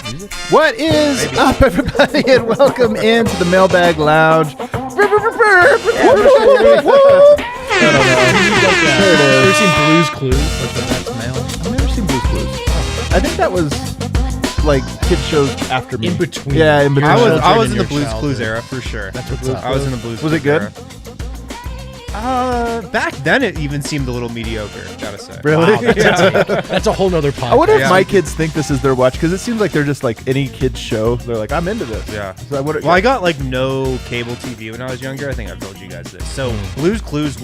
got music? What is up, everybody, and welcome into the Mailbag Lounge. Ever seen Blue's Clues? That's mail. I've never seen Blue's Clues. I think that was like kid shows after me. In between. Yeah, in between. I was in the your Blue's childhood. Clues era for sure. That's what's up. I was in the Blues Was Clues it good? era. Back then it even seemed a little mediocre, gotta say. Really? Wow, that's a whole nother podcast. I wonder if Yeah. my kids think this is their watch, because it seems like they're just like any kid's show. They're like, I'm into this. Yeah. So Well, I got like no cable TV when I was younger. I think I've told you guys this. So Blues Clues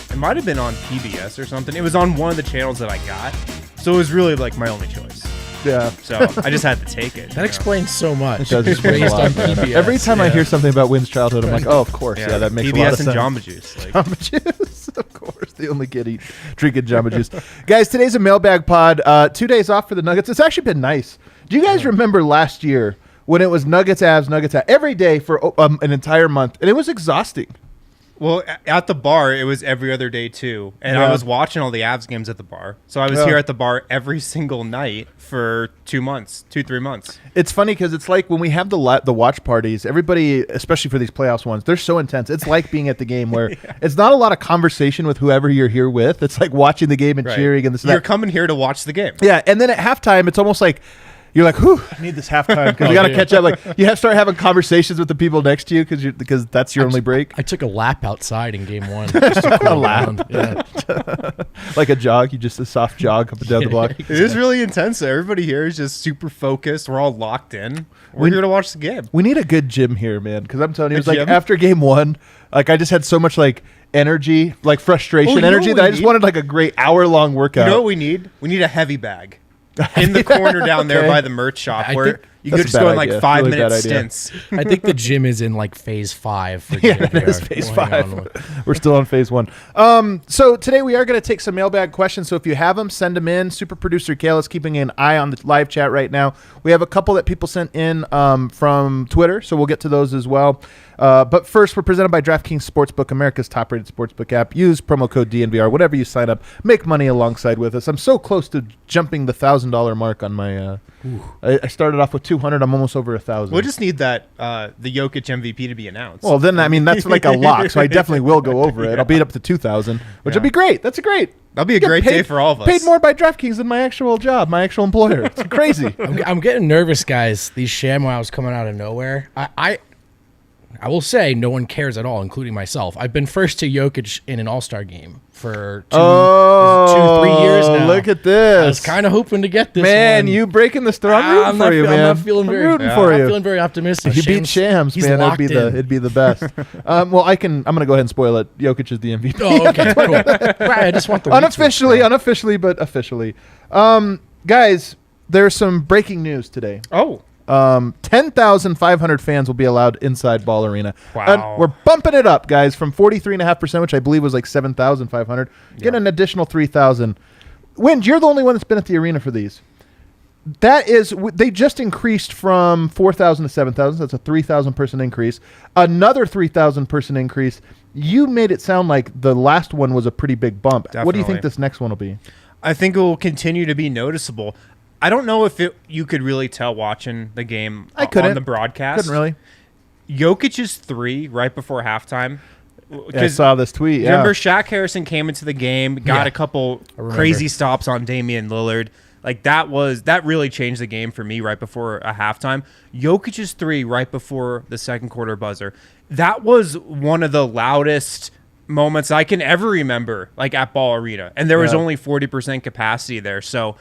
it might have been on PBS or something. It was on one of the channels that I got. So it was really like my only choice. Yeah. So I just had to take it. That explains so much. It does explain a Based lot, on man. PBS. Every time I yeah. hear something about Wynn's childhood, I'm like, oh, of course. Yeah, that makes a lot of PBS sense. and Jamba Juice. Like, Jamba Juice, of course. The only kid drinking Jamba Juice. Guys, today's a mailbag pod. 2 days off for the Nuggets. It's actually been nice. Do you guys remember last year when it was Nuggets, Avs, Nuggets, Avs, every day for an entire month? And it was exhausting. well, at the bar, it was every other day too. And Yeah. I was watching all the Avs games at the bar. So I was Yeah. here at the bar every single night for 3 months. It's funny because it's like when we have the watch parties, everybody, especially for these playoffs ones, they're so intense. It's like being at the game where it's not a lot of conversation with whoever you're here with. It's like watching the game and Right. cheering and this and You're that. coming here to watch the game. Yeah, and then at halftime, it's almost like you're like, whew, I need this halftime because we got to catch up. Like you have to start having conversations with the people next to you because that's your only break. I took a lap outside in game one. Just to cool lap? down. Yeah. Like a jog, a soft jog up and down the block. It is really intense. Everybody here is just super focused. We're all locked in. We're here to watch the game. We need a good gym here, man. Because I'm telling you, it was like gym? after game one, like I just had so much like energy, like frustration Oh, you know energy what that we I just need? wanted like a great hour-long workout. You know what we need? We need a heavy bag in the corner down there Okay. by the merch shop I where think you could that's just a go bad in like idea. 5 Really minute bad idea. stints. I think the gym is in like phase 5 for Yeah, DNVR. it is phase We'll hang 5. on with- We're still on phase 1. So today we are going to take some mailbag questions. So if you have them, send them in. Super producer Kayla's keeping an eye on the live chat right now. We have a couple that people sent in from Twitter, so we'll get to those as well. But first, we're presented by DraftKings Sportsbook, America's top-rated sportsbook app. Use promo code DNVR. Whatever you sign up, make money alongside with us. I'm so close to jumping the $1,000 mark on my. I started off with 200. I'm almost over 1,000. We'll just need that the Jokic MVP to be announced. Well, then I mean that's like a lock, so I definitely will go over it. I'll beat up to 2,000, which will be great. That's great. That'll be a Get great day for all of us. Paid more by DraftKings than my actual job, my actual employer. It's crazy. I'm getting nervous, guys. These ShamWows coming out of nowhere. I will say no one cares at all, including myself. I've been first to Jokic in an All-Star game for 2-3 years now. Look at I was this, kind of hoping to get this man. one. You breaking the story? I'm rooting for you, man. I'm not feeling I'm very. rooting I'm for not you. feeling very optimistic. If you beat Shams, he's man, locked it'd be the best. Well, I'm gonna go ahead and spoil it. Jokic is the MVP. Oh, okay, cool. Right, I just want the unofficially, but officially. Guys, there's some breaking news today. Oh, 10,500 fans will be allowed inside Ball Arena. Wow. And we're bumping it up, guys, from 43.5%, which I believe was like 7,500. Get an additional 3,000. Wind, you're the only one that's been at the arena for these. That is, they just increased from 4,000 to 7,000. So that's a 3,000 person increase. Another 3,000 person increase. You made it sound like the last one was a pretty big bump. What do you think Definitely. this next one will be? I think it will continue to be noticeable. I don't know if you could really tell watching the game I couldn't. on the broadcast. Couldn't really. Jokic's 3 right before halftime. Yeah, I saw this tweet. Yeah. Remember, Shaq Harrison came into the game, got Yeah. a couple remember. crazy stops on Damian Lillard. Like that really changed the game for me right before a halftime. Jokic's 3 right before the second quarter buzzer. That was one of the loudest moments I can ever remember, like at Ball Arena. And there was Yeah. only 40% capacity there. So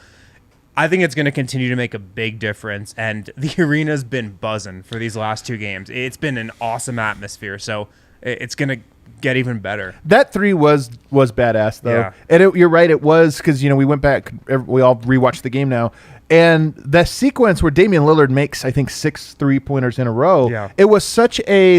I think it's going to continue to make a big difference. And the arena's been buzzing for these last 2 games. It's been an awesome atmosphere. So it's going to get even better. That 3 was badass though, Yeah. and you're right. It was because we went back. We all rewatched the game now, and that sequence where Damian Lillard makes I think 6 3-pointers in a row. Yeah. It was such a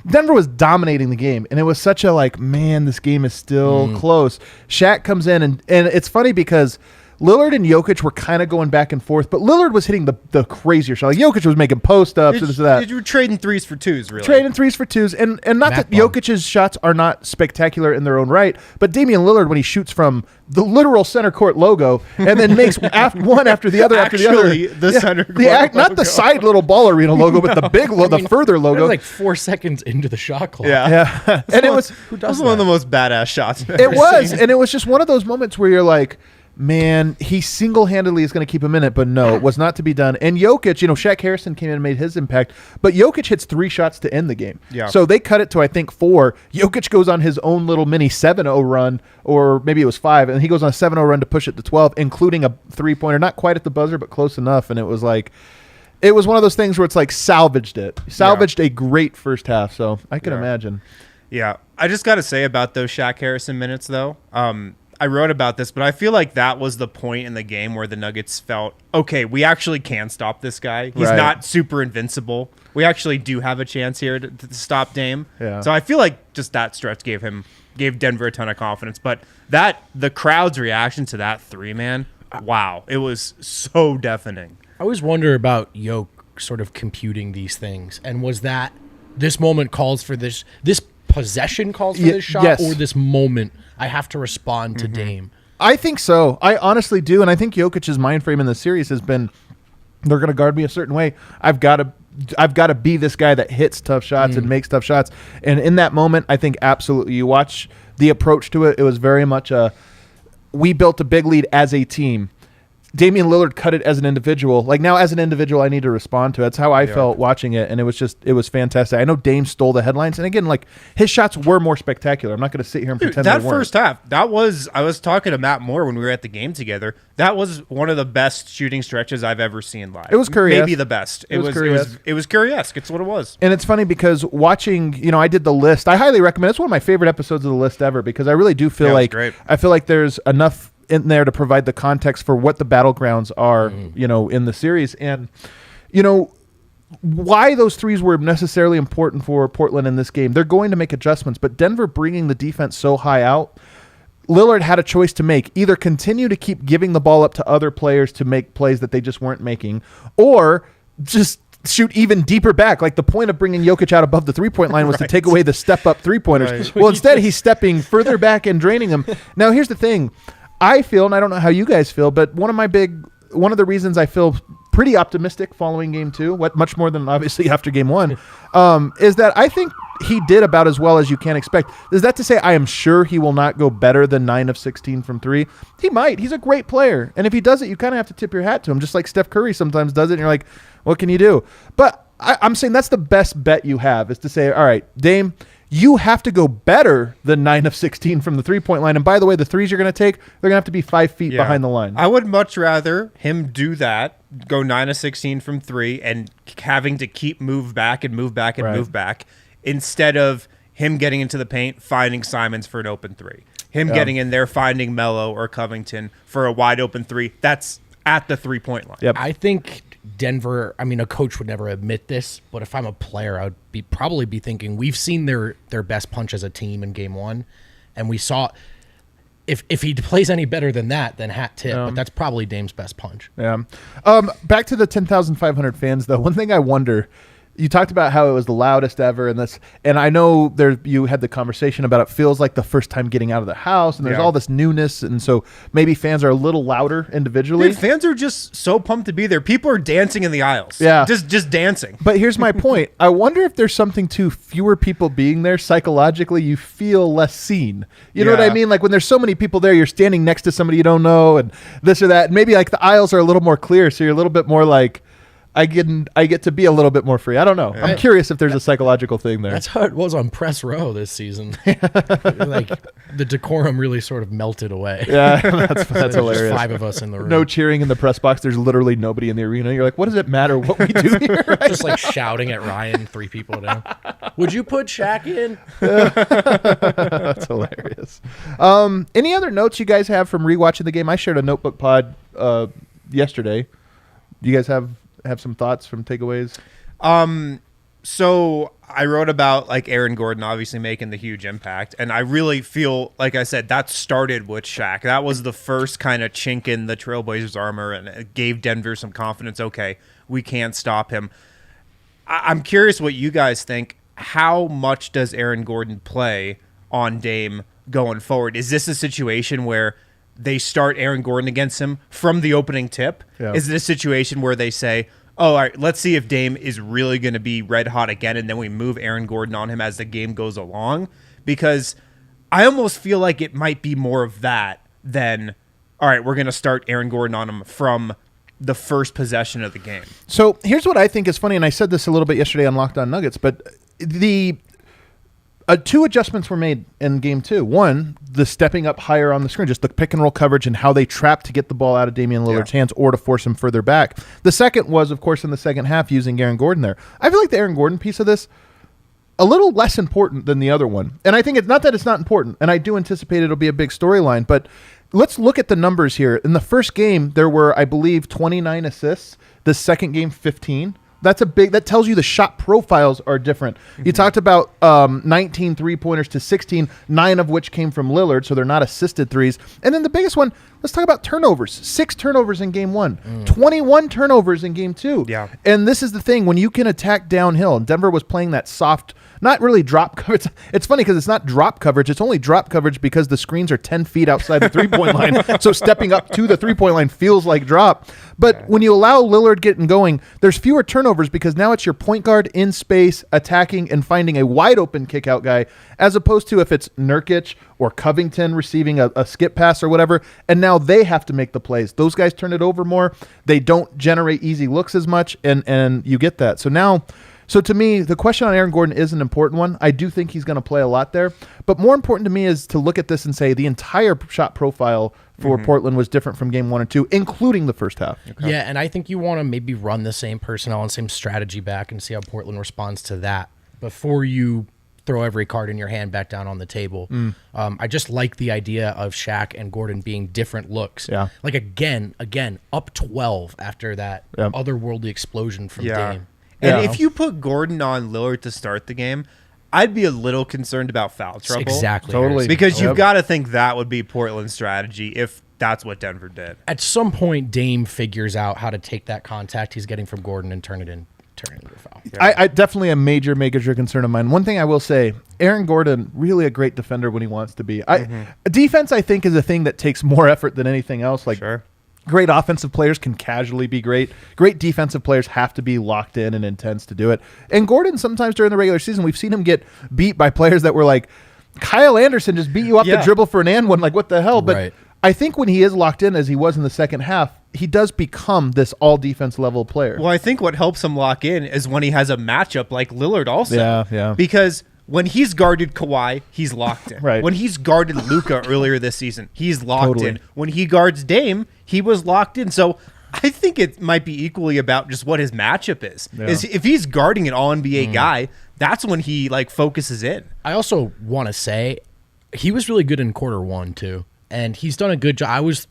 Denver was dominating the game, and it was such a man. This game is still close. Shaq comes in, and it's funny because Lillard and Jokic were kind of going back and forth, but Lillard was hitting the crazier shot. Like Jokic was making post-ups and this and that. You were trading threes for twos, really. Trading threes for twos. And not that Jokic's shots are not spectacular in their own right, but Damian Lillard, when he shoots from the literal center court logo and then makes one after the other after the other. The center court not the side little ball arena logo, but the big the further logo. It was like 4 seconds into the shot clock. Yeah. And it was one of the most badass shots. It was, and it was just one of those moments where you're like, man, he single-handedly is going to keep him in it, but no, it was not to be done. And Jokic, Shaq Harrison came in and made his impact, but Jokic hits 3 shots to end the game. Yeah. So they cut it to, I think, 4. Jokic goes on his own little mini 7-0 run, or maybe it was 5, and he goes on a 7-0 run to push it to 12, including a three-pointer, not quite at the buzzer, but close enough, and it was like, it was one of those things where it's like salvaged a great first half, so I can imagine. Yeah. I just got to say about those Shaq Harrison minutes, though, I wrote about this, but I feel like that was the point in the game where the Nuggets felt, okay, we actually can stop this guy. He's not super invincible. We actually do have a chance here to stop Dame. Yeah. So I feel like just that stretch gave Denver a ton of confidence. But the crowd's reaction to that 3-man, wow, it was so deafening. I always wonder about Yoke sort of computing these things, and was that this moment calls for this possession calls for this shot, or this moment I have to respond to Dame? I think so. I honestly do, and I think Jokic's mind frame in the series has been, they're going to guard me a certain way. I've got to be this guy that hits tough shots and makes tough shots. And in that moment, I think absolutely, you watch the approach to it. It was very much we built a big lead as a team. Damian Lillard cut it as an individual. Like, now as an individual, I need to respond to it. That's how I felt watching it, and it was fantastic. I know Dame stole the headlines, and again, like, his shots were more spectacular. I'm not going to sit here and pretend that they weren't. first half, I was talking to Matt Moore when we were at the game together. That was one of the best shooting stretches I've ever seen live. It was Curry-esque. Maybe the best. It was Curry-esque. It's what it was. And it's funny because watching, I did the list. I highly recommend. It's one of my favorite episodes of the list ever, because I really do feel like I feel like there's enough in there to provide the context for what the battlegrounds are, in the series. And, why those threes were necessarily important for Portland in this game. They're going to make adjustments, but Denver bringing the defense so high out, Lillard had a choice to make. Either continue to keep giving the ball up to other players to make plays that they just weren't making, or just shoot even deeper back. Like, the point of bringing Jokic out above the three-point line was to take away the step-up three-pointers. Right. Well, instead, he's stepping further back and draining them. Now, here's the thing. I feel, and I don't know how you guys feel, but one of the reasons I feel pretty optimistic following game 2, much more than obviously after game 1, is that I think he did about as well as you can expect. Is that to say I am sure he will not go better than 9 of 16 from 3? He might. He's a great player. And if he does it, you kind of have to tip your hat to him, just like Steph Curry sometimes does it, and you're like, what can you do? But I'm saying that's the best bet you have, is to say, all right, Dame, you have to go better than 9 of 16 from the three-point line. And by the way, the threes you're going to take, they're going to have to be 5 feet behind the line. I would much rather him do that, go 9 of 16 from 3, and having to keep move back, instead of him getting into the paint, finding Simons for an open 3. Getting in there, finding Melo or Covington for a wide open 3. That's at the three-point line. Yep. I think Denver, a coach would never admit this, but if I'm a player, I would probably be thinking, we've seen their best punch as a team in game 1, and we saw if he plays any better than that, then hat tip, but that's probably Dame's best punch. Yeah. Back to the 10,500 fans, though. One thing I wonder, you talked about how it was the loudest ever, and I know you had the conversation about it feels like the first time getting out of the house, and there's all this newness, and so maybe fans are a little louder individually. Dude, fans are just so pumped to be there. People are dancing in the aisles. Yeah. Just dancing. But here's my point. I wonder if there's something to fewer people being there. Psychologically, you feel less seen. You know what I mean? Like, when there's so many people there, you're standing next to somebody you don't know, and this or that. And maybe, like, the aisles are a little more clear, so you're a little bit more like, I get to be a little bit more free. I don't know. I'm curious if there's a psychological thing there. That's how it was on press row this season. Like, the decorum really sort of melted away. Yeah, that's hilarious. Just 5 of us in the room. No cheering in the press box. There's literally nobody in the arena. You're like, what does it matter what we do here? Right? Just like shouting at Ryan 3 people down. Would you put Shaq in? That's hilarious. Any other notes you guys have from rewatching the game? I shared a notebook pod yesterday. Do you guys have some thoughts from takeaways? So I wrote about like Aaron Gordon obviously making the huge impact, and I really feel like I said that started with Shaq. That was the first kind of chink in the Trailblazers' armor, and it gave Denver some confidence. Okay, we can't stop him. I'm curious what you guys think. How much does Aaron Gordon play on Dame going forward? Is this a situation where they start Aaron Gordon against him from the opening tip? Yeah. Is it a situation where they say, oh, all right, let's see if Dame is really going to be red hot again, and then we move Aaron Gordon on him as the game goes along? Because I almost feel like it might be more of that than, all right, we're going to start Aaron Gordon on him from the first possession of the game. So here's what I think is funny, and I said this a little bit yesterday on Locked On Nuggets, but the two adjustments were made in game 2. One, the stepping up higher on the screen, just the pick and roll coverage and how they trap to get the ball out of Damian Lillard's hands or to force him further back. The second was, of course, in the second half using Aaron Gordon there. I feel like the Aaron Gordon piece of this, a little less important than the other one. And I think it's not that it's not important, and I do anticipate it'll be a big storyline, but let's look at the numbers here. In the first game, there were, I believe, 29 assists. The second game, 15. That tells you the shot profiles are different. Mm-hmm. You talked about 19 3-pointers to 16, 9 of which came from Lillard, so they're not assisted threes. And then the biggest one, let's talk about turnovers. 6 turnovers in game 1, 21 turnovers in game 2. Yeah. And this is the thing, when you can attack downhill, Denver was playing that soft, not really drop coverage. It's funny because it's not drop coverage. It's only drop coverage because the screens are 10 feet outside the three-point line. So stepping up to the three-point line feels like drop. But when you allow Lillard getting going, there's fewer turnovers because now it's your point guard in space attacking and finding a wide-open kick-out guy, as opposed to if it's Nurkic or Covington receiving a skip pass or whatever, and now they have to make the plays. Those guys turn it over more. They don't generate easy looks as much, and you get that. So to me, the question on Aaron Gordon is an important one. I do think he's going to play a lot there. But more important to me is to look at this and say the entire shot profile for Portland was different from game 1 and 2, including the first half. Okay. Yeah, and I think you want to maybe run the same personnel and same strategy back and see how Portland responds to that before you throw every card in your hand back down on the table. I just like the idea of Shaq and Gordon being different looks. Yeah. Like, again, up 12 after that otherworldly explosion from Dame. And if you put Gordon on Lillard to start the game, I'd be a little concerned about foul trouble. Exactly. Totally. Because you've got to think that would be Portland's strategy if that's what Denver did. At some point, Dame figures out how to take that contact he's getting from Gordon and turn it into a foul. Yeah. I definitely a major concern of mine. One thing I will say, Aaron Gordon, really a great defender when he wants to be. Defense, I think, is a thing that takes more effort than anything else. Sure. Great offensive players can casually be great. Great defensive players have to be locked in and intense to do it. And Gordon, sometimes during the regular season, we've seen him get beat by players that were like, Kyle Anderson just beat you off the dribble for an and one. Like, what the hell? But I think when he is locked in, as he was in the second half, he does become this all-defense level player. Well, I think what helps him lock in is when he has a matchup like Lillard also. Yeah. Because when he's guarded Kawhi, he's locked in. Right. When he's guarded Luka earlier this season, he's locked in. When he guards Dame, he was locked in. So I think it might be equally about just what his matchup is. Is if he's guarding an all-NBA guy, that's when he focuses in. I also want to say he was really good in quarter 1 too, and he's done a good job. I was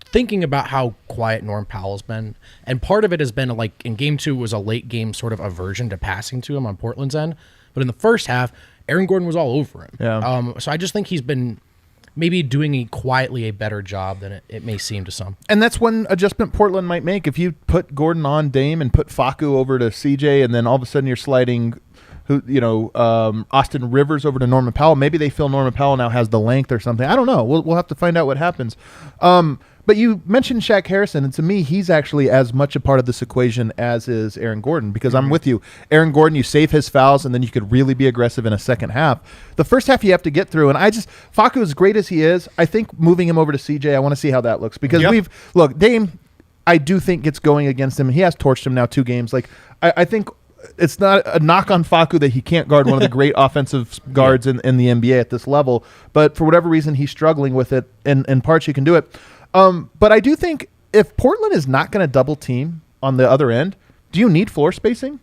thinking about how quiet Norm Powell's been, and part of it has been in game 2 was a late game sort of aversion to passing to him on Portland's end. But in the first half, Aaron Gordon was all over him. Yeah. So I just think he's been maybe doing quietly a better job than it may seem to some. And that's one adjustment Portland might make. If you put Gordon on Dame and put Facu over to CJ, and then all of a sudden you're sliding Austin Rivers over to Norman Powell, maybe they feel Norman Powell now has the length or something. I don't know. We'll have to find out what happens. But you mentioned Shaq Harrison, and to me, he's actually as much a part of this equation as is Aaron Gordon, because I'm with you. Aaron Gordon, you save his fouls, and then you could really be aggressive in a second half. The first half you have to get through, and Facu, as great as he is, I think moving him over to CJ, I want to see how that looks, because Dame, I do think gets going against him. He has torched him now 2 games. I think it's not a knock on Facu that he can't guard one of the great offensive guards in the NBA at this level, but for whatever reason, he's struggling with it, and in parts he can do it. But I do think if Portland is not going to double team on the other end, do you need floor spacing?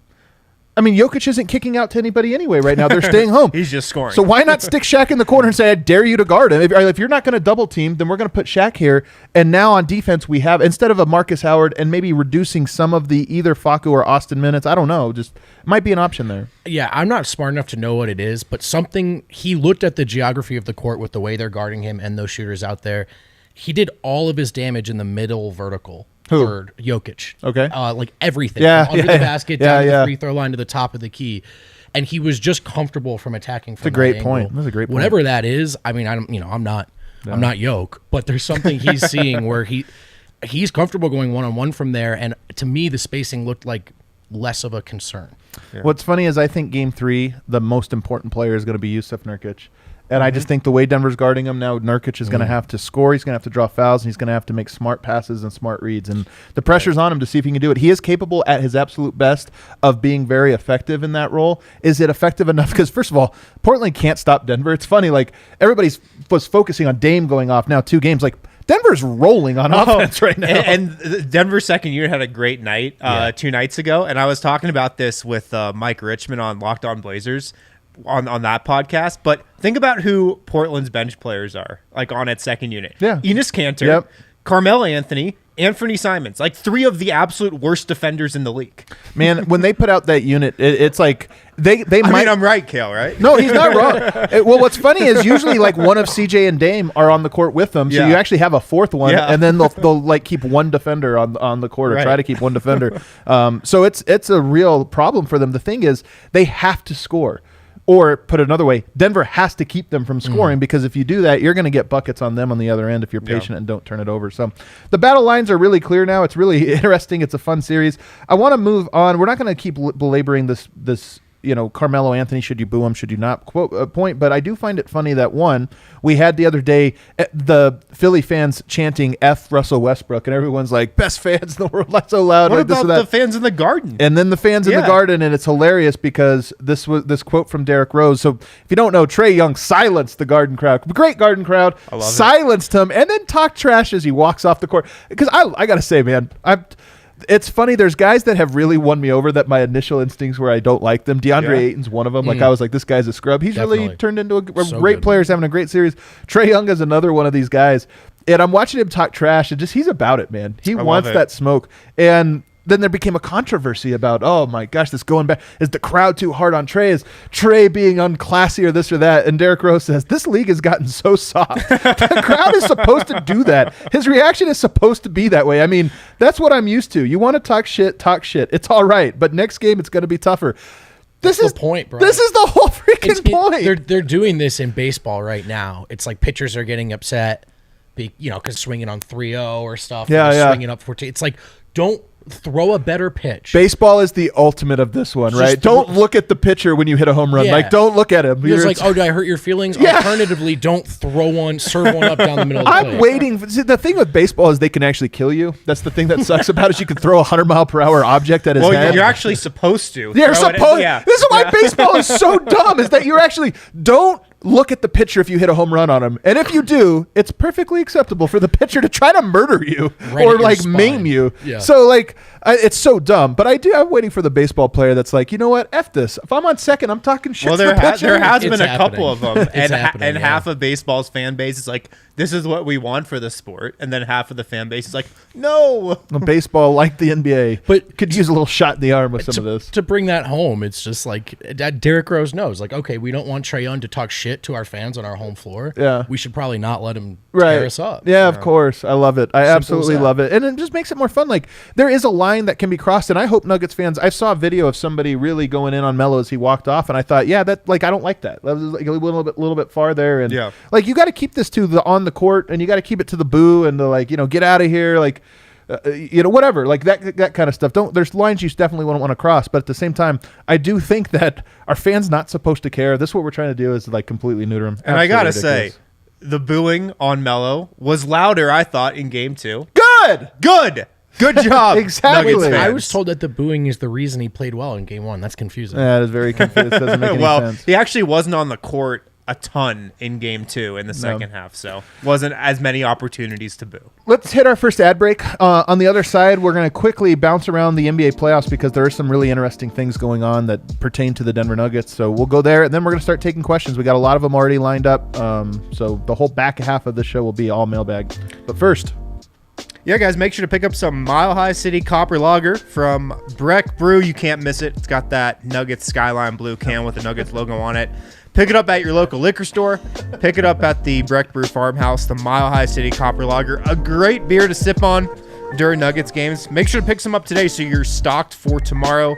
I mean, Jokic isn't kicking out to anybody anyway right now. They're staying home. He's just scoring. So why not stick Shaq in the corner and say, I dare you to guard him? If you're not going to double team, then we're going to put Shaq here. And now on defense, we have, instead of a Marcus Howard and maybe reducing some of the either Facu or Austin minutes, I don't know, just might be an option there. Yeah, I'm not smart enough to know what it is, but he looked at the geography of the court with the way they're guarding him and those shooters out there. He did all of his damage in the middle vertical. Who? For Jokic. Okay. Like everything. Yeah, From under the basket, yeah, down to yeah. the free throw line to the top of the key. And he was just comfortable from attacking from That's a great that point. angle. That's a great point. Whatever that is, I mean, I'm not Jokic, but there's something he's seeing where he's comfortable going one-on-one from there, and to me the spacing looked like less of a concern. Yeah. What's funny is I think Game 3, the most important player is going to be Yusuf Nurkic. And I just think the way Denver's guarding him now, Nurkic is going to have to score. He's going to have to draw fouls, and he's going to have to make smart passes and smart reads. And the pressure's on him to see if he can do it. He is capable at his absolute best of being very effective in that role. Is it effective enough? Because, first of all, Portland can't stop Denver. It's funny, like, everybody was focusing on Dame going off now 2 games. Like, Denver's rolling on offense right now. And Denver's second unit had a great night 2 nights ago. And I was talking about this with Mike Richmond on Locked On Blazers on that podcast. But think about who Portland's bench players are, like on its second unit. Yeah. Enes Kanter, Carmelo Anthony, Anthony Simons, like 3 of the absolute worst defenders in the league. Man, when they put out that unit, it's like they I might. mean, I'm right, Kale, right? No, he's not wrong. Well, what's funny is usually like one of CJ and Dame are on the court with them, so you actually have a fourth one, and then they'll like keep one defender on the court or try to keep one defender. So it's a real problem for them. The thing is, they have to score. Or put it another way, Denver has to keep them from scoring because if you do that, you're going to get buckets on them on the other end if you're patient and don't turn it over. So the battle lines are really clear now. It's really interesting. It's a fun series. I want to move on. We're not going to keep belaboring this Carmelo Anthony, should you boo him, should you not point, but I do find it funny that we had the other day the Philly fans chanting F Russell Westbrook, and everyone's like, best fans in the world, not so loud. What like about the fans in the Garden? And then the fans in the Garden, and it's hilarious because this quote from Derrick Rose. So if you don't know, Trae Young silenced the Garden crowd, great Garden crowd, silenced him, and then talked trash as he walks off the court. Because I got to say, man, it's funny. There's guys that have really won me over that my initial instincts where I don't like them. DeAndre Ayton's one of them. Like I was like, this guy's a scrub. He's really turned into a great player. He's having a great series. Trae Young is another one of these guys. And I'm watching him talk trash, and he's about it, man. He wants that smoke. And then there became a controversy about, oh my gosh, this going back. Is the crowd too hard on Trae? Is Trae being unclassy or this or that? And Derrick Rose says, this league has gotten so soft. The crowd is supposed to do that. His reaction is supposed to be that way. I mean, that's what I'm used to. You want to talk shit, talk shit. It's all right. But next game, it's going to be tougher. This is the point, bro. This is the whole freaking point. They're doing this in baseball right now. It's like pitchers are getting upset, because swinging on 3-0 or stuff. Swinging up 14. It's like, don't throw a better pitch. Baseball is the ultimate of this one, right? Don't look at the pitcher when you hit a home run. Like, don't look at him. It's like, did I hurt your feelings? Alternatively, don't serve one up down the middle of the plate. I'm waiting. See, the thing with baseball is they can actually kill you. That's the thing that sucks about it. Is you can throw a 100-mile-per-hour object at his head. Well, you're actually supposed to. You're supposed. This is why baseball is so dumb, is that you're actually don't look at the pitcher if you hit a home run on him. And if you do, it's perfectly acceptable for the pitcher to try to murder you or like maim you. Yeah. So like it's so dumb. But I'm waiting for the baseball player that's like, you know what? F this. If I'm on second, I'm talking shit to the pitcher. There has been a couple of them. and half of baseball's fan base is like, this is what we want for the sport. And then half of the fan base is like, no. Baseball, like the NBA, but could use a little shot in the arm with some of this. To bring that home, it's just like Derrick Rose knows. Like, okay, we don't want Trae Young to talk shit to our fans on our home floor. Yeah. We should probably not let him tear us up. Yeah, of course. I love it. I absolutely love it. And it just makes it more fun. Like, there is a line that can be crossed, and I hope Nuggets fans, I saw a video of somebody really going in on Melo as he walked off, and I thought, that like I don't like that. That was like a little bit far there. And like, you got to keep this to the on the court, and you got to keep it to the boo and the like, get out of here, like whatever, like that kind of stuff. There's lines you definitely wouldn't want to cross, but at the same time, I do think that our fans not supposed to care. This is what we're trying to do, is like completely neuter them. And I gotta say, the booing on Melo was louder, I thought, in game 2. Good job. Exactly. I was told that the booing is the reason he played well in game 1. That's confusing. That is very confusing. It doesn't make any sense. He actually wasn't on the court a ton in game 2 in the second half, so wasn't as many opportunities to boo. Let's hit our first ad break. On the other side, we're going to quickly bounce around the NBA playoffs because there are some really interesting things going on that pertain to the Denver Nuggets. So we'll go there, and then we're going to start taking questions. We got a lot of them already lined up, so the whole back half of the show will be all mailbag. But first... Yeah, guys, make sure to pick up some Mile High City Copper Lager from Breck Brew. You can't miss it. It's got that Nuggets Skyline blue can with the Nuggets logo on it. Pick it up at your local liquor store. Pick it up at the Breck Brew Farmhouse, the Mile High City Copper Lager. A great beer to sip on during Nuggets games. Make sure to pick some up today so you're stocked for tomorrow.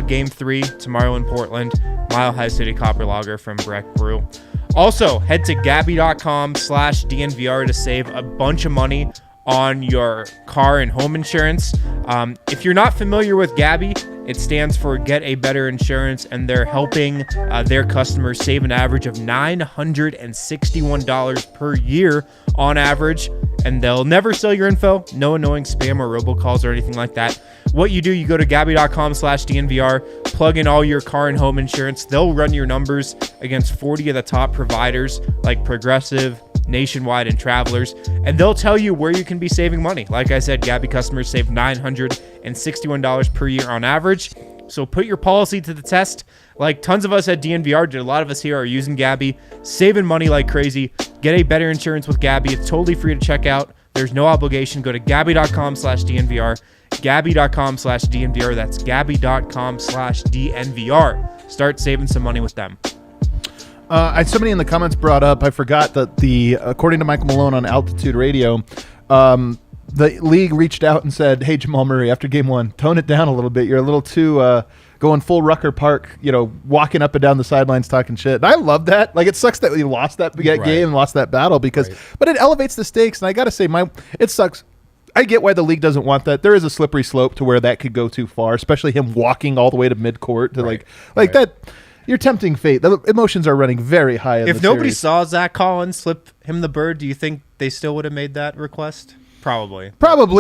Game 3, tomorrow in Portland. Mile High City Copper Lager from Breck Brew. Also, head to Gabby.com/DNVR to save a bunch of money on your car and home insurance. If you're not familiar with Gabby, it stands for Get a Better Insurance, and they're helping their customers save an average of $961 per year on average, and they'll never sell your info. No annoying spam or robocalls or anything like that. What you do, you go to Gabby.com/DNVR, plug in all your car and home insurance. They'll run your numbers against 40 of the top providers like Progressive, Nationwide, and Travelers, and they'll tell you where you can be saving money. Like I said, Gabby customers save $961 per year on average. So put your policy to the test. Like tons of us at DNVR did. A lot of us here are using Gabby, saving money like crazy. Get a better insurance with Gabby. It's totally free to check out. There's no obligation. Go to Gabby.com/DNVR. Gabby.com/DNVR. That's Gabby.com/DNVR. Start saving some money with them. Somebody in the comments brought up, I forgot that according to Michael Malone on Altitude Radio, the league reached out and said, hey, Jamal Murray, after game 1, tone it down a little bit. You're a little too going full Rucker Park, walking up and down the sidelines talking shit. And I love that. Like, it sucks that we lost that game and lost that battle but it elevates the stakes. And I got to say, it sucks. I get why the league doesn't want that. There is a slippery slope to where that could go too far, especially him walking all the way to midcourt to that. You're tempting fate. The emotions are running very high. If nobody saw Zach Collins slip him the bird, do you think they still would have made that request? Probably,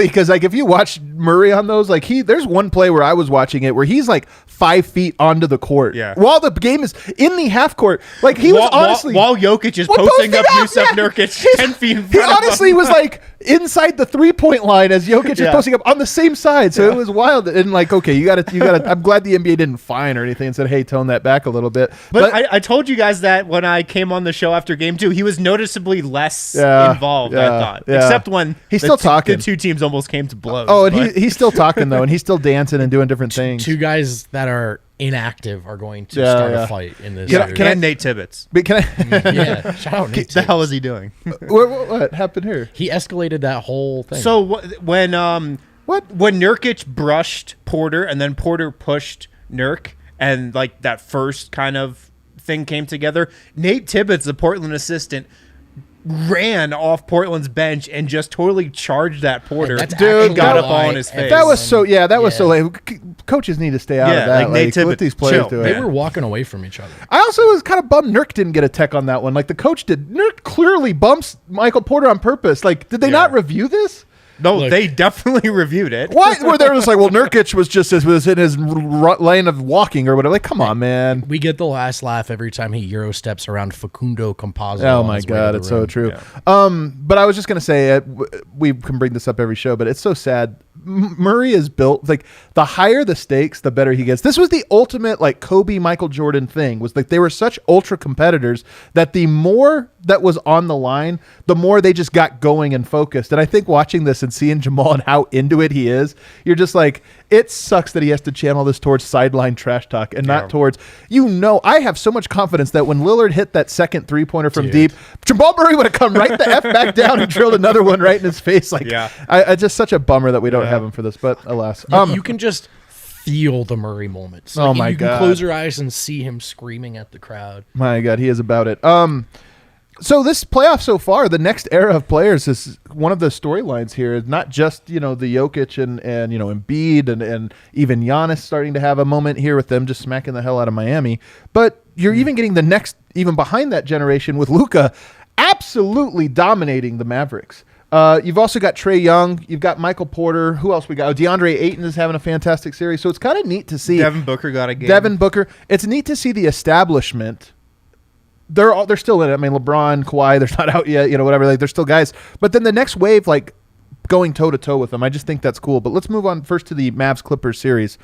because if you watch Murray on those, there's one play where I was watching it where he's 5 feet onto the court, while the game is in the half court. He was honestly while Jokic is posting up Yusuf Nurkic 10 feet in front he honestly was inside the 3-point line as Jokic is posting up on the same side. So it was wild. And okay, you got to. I'm glad the NBA didn't fine or anything and said, hey, tone that back a little bit. But I told you guys that when I came on the show after game 2, he was noticeably less involved. I thought, except when he's still talking. The two teams almost came to blows. Oh, and he's still talking though, and he's still dancing and doing different things. Two guys that are inactive are going to start a fight in this. Can Nate Tibbetts? Can I? Shout out Nate. What the hell is he doing? What happened here? He escalated that whole thing. So when Nurkic brushed Porter and then Porter pushed Nurk and that first kind of thing came together, Nate Tibbetts, the Portland assistant, ran off Portland's bench and just totally charged that Porter. Dude, got up all in his face. That was so. Yeah, that was so late. Coaches need to stay out of that. Nate Tibbetts, let these players do it. They were walking away from each other. I also was kind of bummed Nurk didn't get a tech on that one. The coach did. Nurk clearly bumps Michael Porter on purpose. Did they not review this? No, they definitely reviewed it. Why were they just Nurkic was in his lane of walking or whatever? Come on, man. We get the last laugh every time he Euro steps around Facundo Campazzo. Oh my God, it's so true. Yeah. But I was just gonna say, we can bring this up every show, but it's so sad. Murray is built the higher the stakes, the better he gets. This was the ultimate Kobe, Michael Jordan thing. Was they were such ultra competitors that the more that was on the line, the more they just got going and focused. And I think watching this and seeing Jamal and how into it he is, you're just it sucks that he has to channel this towards sideline trash talk and not towards, I have so much confidence that when Lillard hit that second 3-pointer from deep, Jamal Murray would have come right the F back down and drilled another one right in his face. It's just such a bummer that we don't have him for this, but alas. You can just feel the Murray moments. Oh my God. You can close your eyes and see him screaming at the crowd. My God, he is about it. So this playoff so far, the next era of players is one of the storylines here. Not just, the Jokic and Embiid and even Giannis starting to have a moment here with them just smacking the hell out of Miami. But you're even getting the next, even behind that generation with Luka absolutely dominating the Mavericks. You've also got Trae Young. You've got Michael Porter. Who else we got? DeAndre Ayton is having a fantastic series. So it's kind of neat to see. Devin Booker got a game. Devin Booker. It's neat to see the establishment they're still in it. I mean, LeBron, Kawhi, they're not out yet, whatever. Like, they're still guys. But then the next wave, like going toe to toe with them, I just think that's cool. But let's move on first to the Mavs Clippers series.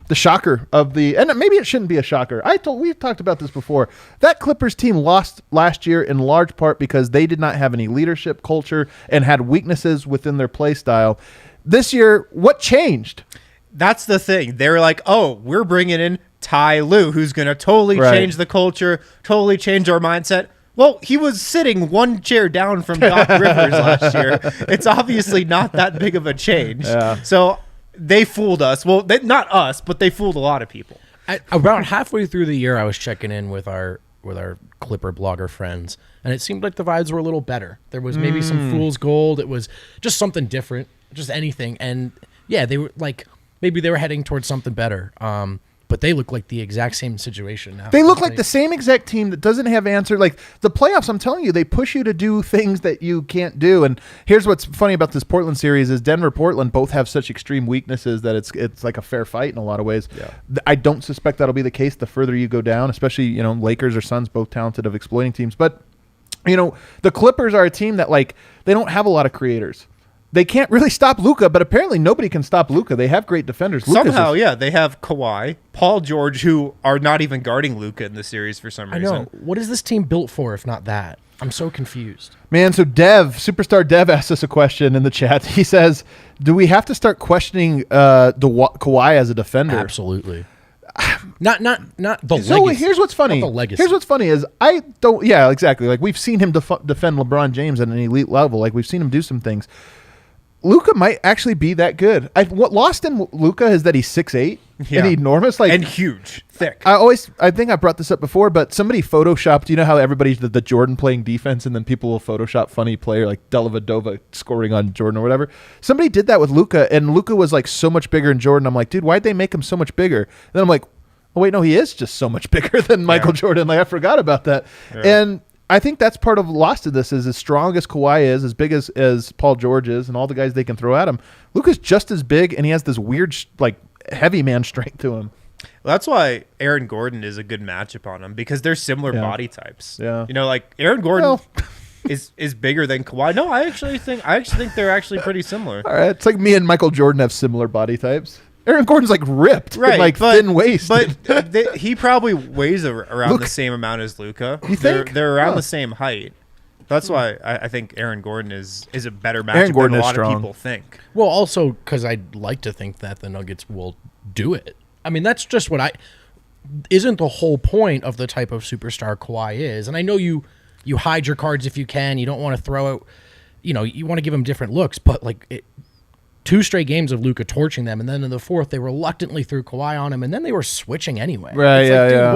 The shocker of the, and maybe it shouldn't be a shocker. We've talked about this before. That Clippers team lost last year in large part because they did not have any leadership culture and had weaknesses within their play style. This year, what changed? That's the thing. They're like, oh, we're bringing in Ty Lue, who's going to totally change the culture, totally change our mindset. Well, he was sitting one chair down from Doc Rivers last year. It's obviously not that big of a change. Yeah. So they fooled us. Well, not us, but they fooled a lot of people. About halfway through the year, I was checking in with our Clipper blogger friends, and it seemed like the vibes were a little better. There was maybe some fool's gold. It was just something different, just anything. And yeah, they were like, maybe they were heading towards something better. But they look like the exact same situation now. They look like the same exact team that doesn't have answer. Like the playoffs, I'm telling you, they push you to do things that you can't do. And here's what's funny about this Portland series is Denver, Portland both have such extreme weaknesses that it's like a fair fight in a lot of ways. Yeah. I don't suspect that'll be the case the further you go down, especially, Lakers or Suns, both talented of exploiting teams. But, the Clippers are a team that they don't have a lot of creators. They can't really stop Luka, but apparently nobody can stop Luka. They have great defenders. Somehow, they have Kawhi, Paul George, who are not even guarding Luka in the series for some reason. I know. What is this team built for if not that? I'm so confused. Man, so Superstar Dev asked us a question in the chat. He says, do we have to start questioning Kawhi as a defender? Absolutely. Not the legacy. So here's what's funny. Not the legacy. Here's what's funny is I don't. Yeah, exactly. Like we've seen him defend LeBron James at an elite level. Like we've seen him do some things. Luka might actually be that good. What lost in Luka is that he's 6'8" and he's enormous, and huge, thick. I think I brought this up before, but somebody photoshopped. You know how everybody's the Jordan playing defense, and then people will Photoshop funny player like Dellavedova scoring on Jordan or whatever. Somebody did that with Luka, and Luka was like so much bigger than Jordan. I'm like, dude, why'd they make him so much bigger? And then I'm like, oh wait, no, he is just so much bigger than Michael Jordan. Like I forgot about that, and I think that's part of lost to this is as strong as Kawhi is, as big as Paul George is, and all the guys they can throw at him. Luka's just as big, and he has this weird heavy man strength to him. Well, that's why Aaron Gordon is a good matchup on him because they're similar body types. Yeah, like Aaron Gordon is bigger than Kawhi. No, I actually think they're actually pretty similar. All right, it's like me and Michael Jordan have similar body types. Aaron Gordon's ripped, and thin waist. But he probably weighs around the same amount as Luka. You think? They're around the same height. That's why I think Aaron Gordon is a better matchup than a lot of people think. Well, also because I'd like to think that the Nuggets will do it. I mean, that's just isn't the whole point of the type of superstar Kawhi is. And I know you hide your cards if you can. You don't want to throw out, you want to give him different looks, but 2 straight games of Luka torching them, and then in the fourth they reluctantly threw Kawhi on him, and then they were switching anyway. Right? Dude,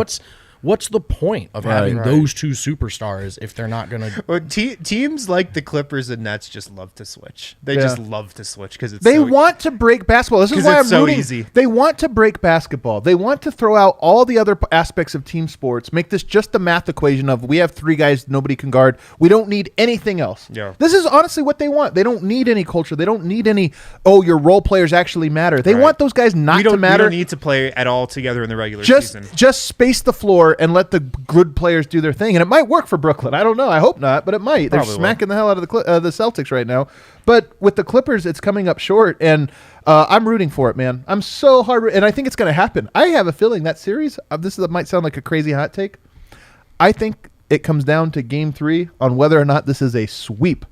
what's the point of having those 2 superstars if they're not going to? Well, teams like the Clippers and Nets just love to switch. They just love to switch because they want to break basketball. This is why I'm rooting. Easy. They want to break basketball. They want to throw out all the other aspects of team sports. Make this just the math equation of we have 3 guys nobody can guard. We don't need anything else. Yeah. This is honestly what they want. They don't need any culture. They don't need any. Oh, your role players actually matter. They want those guys not to matter. We don't need to play at all together in the regular season. Just space the floor and let the good players do their thing, and it might work for Brooklyn. I don't know. I hope not, but it might. They're smacking the hell out of the Celtics right now. But with the Clippers, it's coming up short, and I'm rooting for it, man. I'm so hard, and I think it's going to happen. I have a feeling that series. Might sound like a crazy hot take. I think it comes down to Game 3 on whether or not this is a sweep.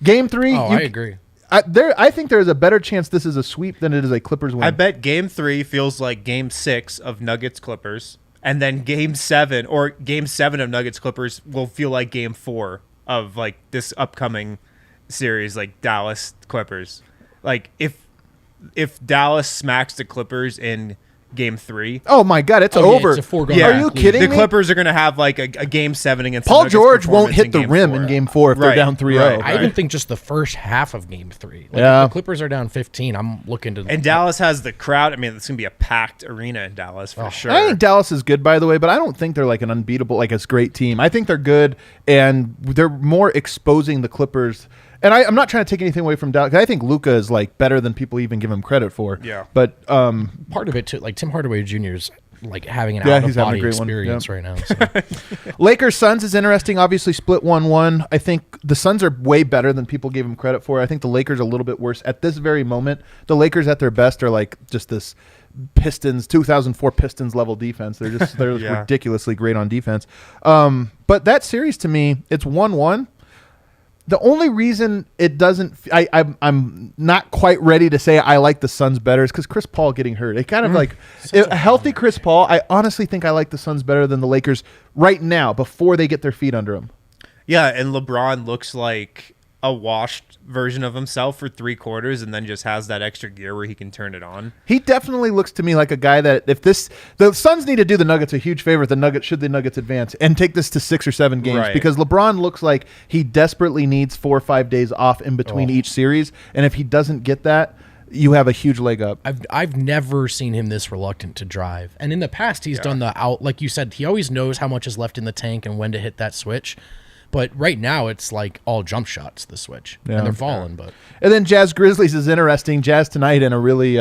Game 3. I agree. I think there is a better chance this is a sweep than it is a Clippers win. I bet Game 3 feels like Game 6 of Nuggets Clippers. And then Game 7 of Nuggets Clippers will feel like Game 4 of this upcoming series, Dallas Clippers. If Dallas smacks the Clippers in Game 3. Oh my God, it's over. It's a foregone Are you kidding me? The Clippers are going to have a Game 7 against Paul the Nuggets George won't hit the Game rim 4. in Game 4 if they're down 3-0. I even think just the first half of Game 3. If the Clippers are down 15, I'm looking to. And Dallas has the crowd. I mean, it's going to be a packed arena in Dallas for sure. I think Dallas is good, by the way, but I don't think they're an unbeatable, a great team. I think they're good, and they're more exposing the Clippers. And I'm not trying to take anything away from Dallas. I think Luka is better than people even give him credit for. Yeah. But part of it too, Tim Hardaway Jr.'s like having an Yeah, out he's of having a body great one. experience Yep. right now. So. Lakers Suns is interesting. Obviously, split 1-1. I think the Suns are way better than people gave them credit for. I think the Lakers are a little bit worse at this very moment. The Lakers at their best are like just this Pistons 2004 Pistons level defense. They're Yeah. ridiculously great on defense. But that series to me, it's 1-1. The only reason it doesn't, I'm not quite ready to say I like the Suns better is because Chris Paul getting hurt. It kind of like a healthy Chris Paul. I honestly think I like the Suns better than the Lakers right now before they get their feet under them. Yeah, and LeBron looks like a washed version of himself for 3 quarters and then just has that extra gear where he can turn it on. He definitely looks to me like a guy that the Suns need to do the Nuggets a huge favor if the Nuggets advance and take this to 6 or 7 games Right. because LeBron looks like he desperately needs 4 or 5 days off in between each series. And if he doesn't get that, you have a huge leg up. I've never seen him this reluctant to drive. And in the past, he's done the out, like you said, he always knows how much is left in the tank and when to hit that switch. But right now, it's like all jump shots, the switch. Yeah. And they're falling. But And then Jazz Grizzlies is interesting. Jazz tonight in a really